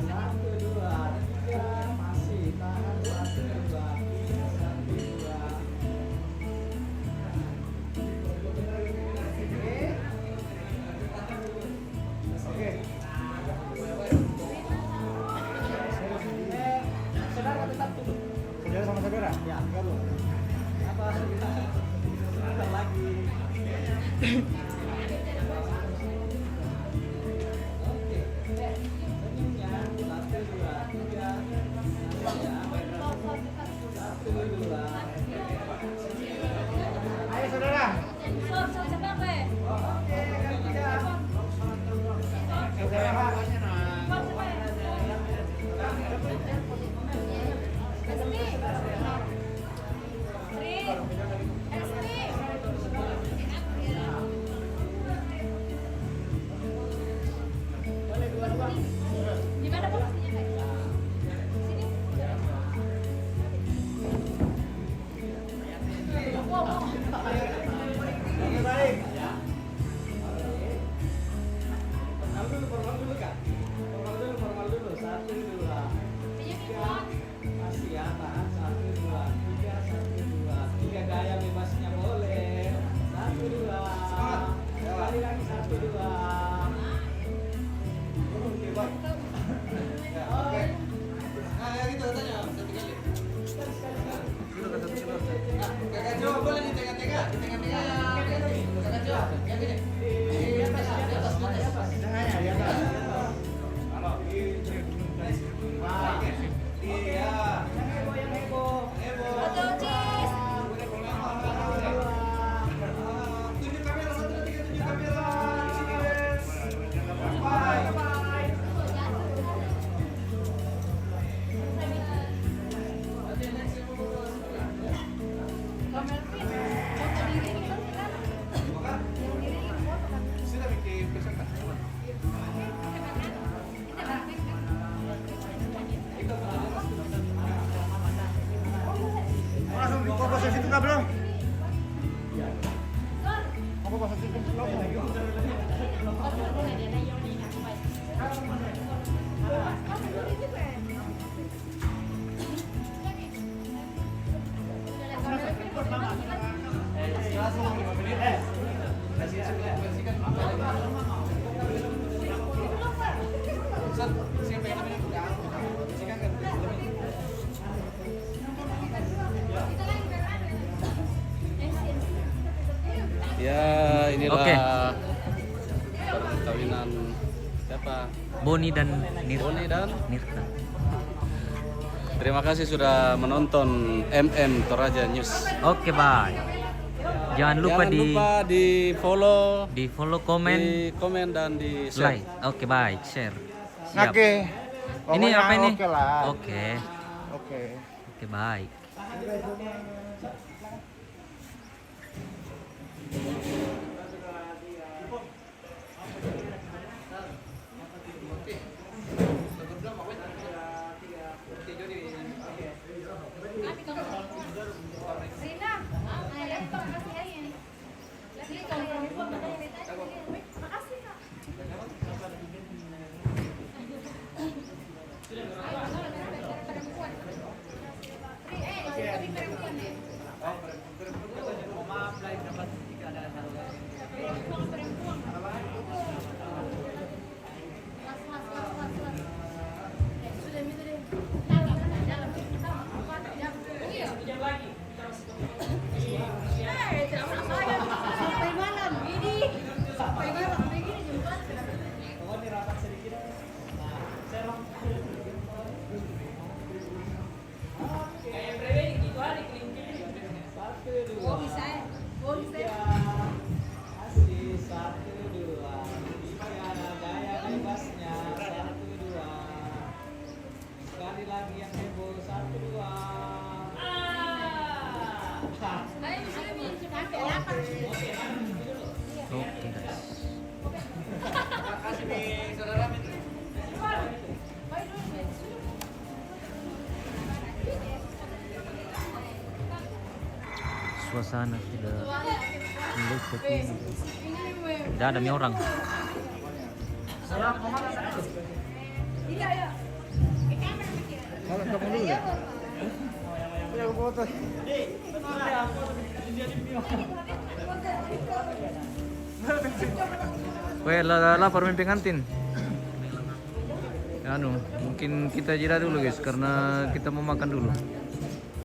1, 2, 3. Masih tahan. 1, 2, 3. 1, 2. Oke. Saudara tetap duduk. Saudara sama saudara? Ya, gabung. Apa? Sebentar lagi. Oke. Senyumnya. 1, 2, 3. 1, 2. Ayo saudara. Oke, gantian. Saudara, Pak. Oke, baik. Formal dulu kan? Formal dulu. 1, 2. 3. Masih ya, tahan. 1, 2, 3. 1, 2. 3 gaya bebasnya boleh. 1, 2. Kembali lagi 1, 2. Oke, baik. Oke. Nah, ya gitu katanya. Satu kali. Kakak Jo, boleh di tengah-tengah. Di tengah-tengah. Kakak Jo, yang gini. Di atas. Tengahnya, di atas. Halo. Iya. Yang heboh. Tunjuk kamera 1, 2, 3, tunjuk kamera. Di sini, guys. Bye. Sudah bikin presentasi. Langsung di posisi itu nggak belum? Apa posisi itu belum? Langsung 5 menit. Ya, inilah perkawinan siapa? Boni dan Nirta. Boni dan Nirta. terima kasih sudah menonton MM Toraja News. Oke, bye. Jangan lupa di follow, komen, di komen dan di share. like. Oke, bye. Share. Siap. Oke. Ini apa ini? Oke lah. Oke. Oke. Oke, baik. Oke. suasana sudah mulai sepi. Tidak ada nih orang. Kalau kamu dulu ya. Ya foto. Weh, lapar mimpi kantin. Anu, mungkin kita jeda dulu guys karena kita mau makan dulu.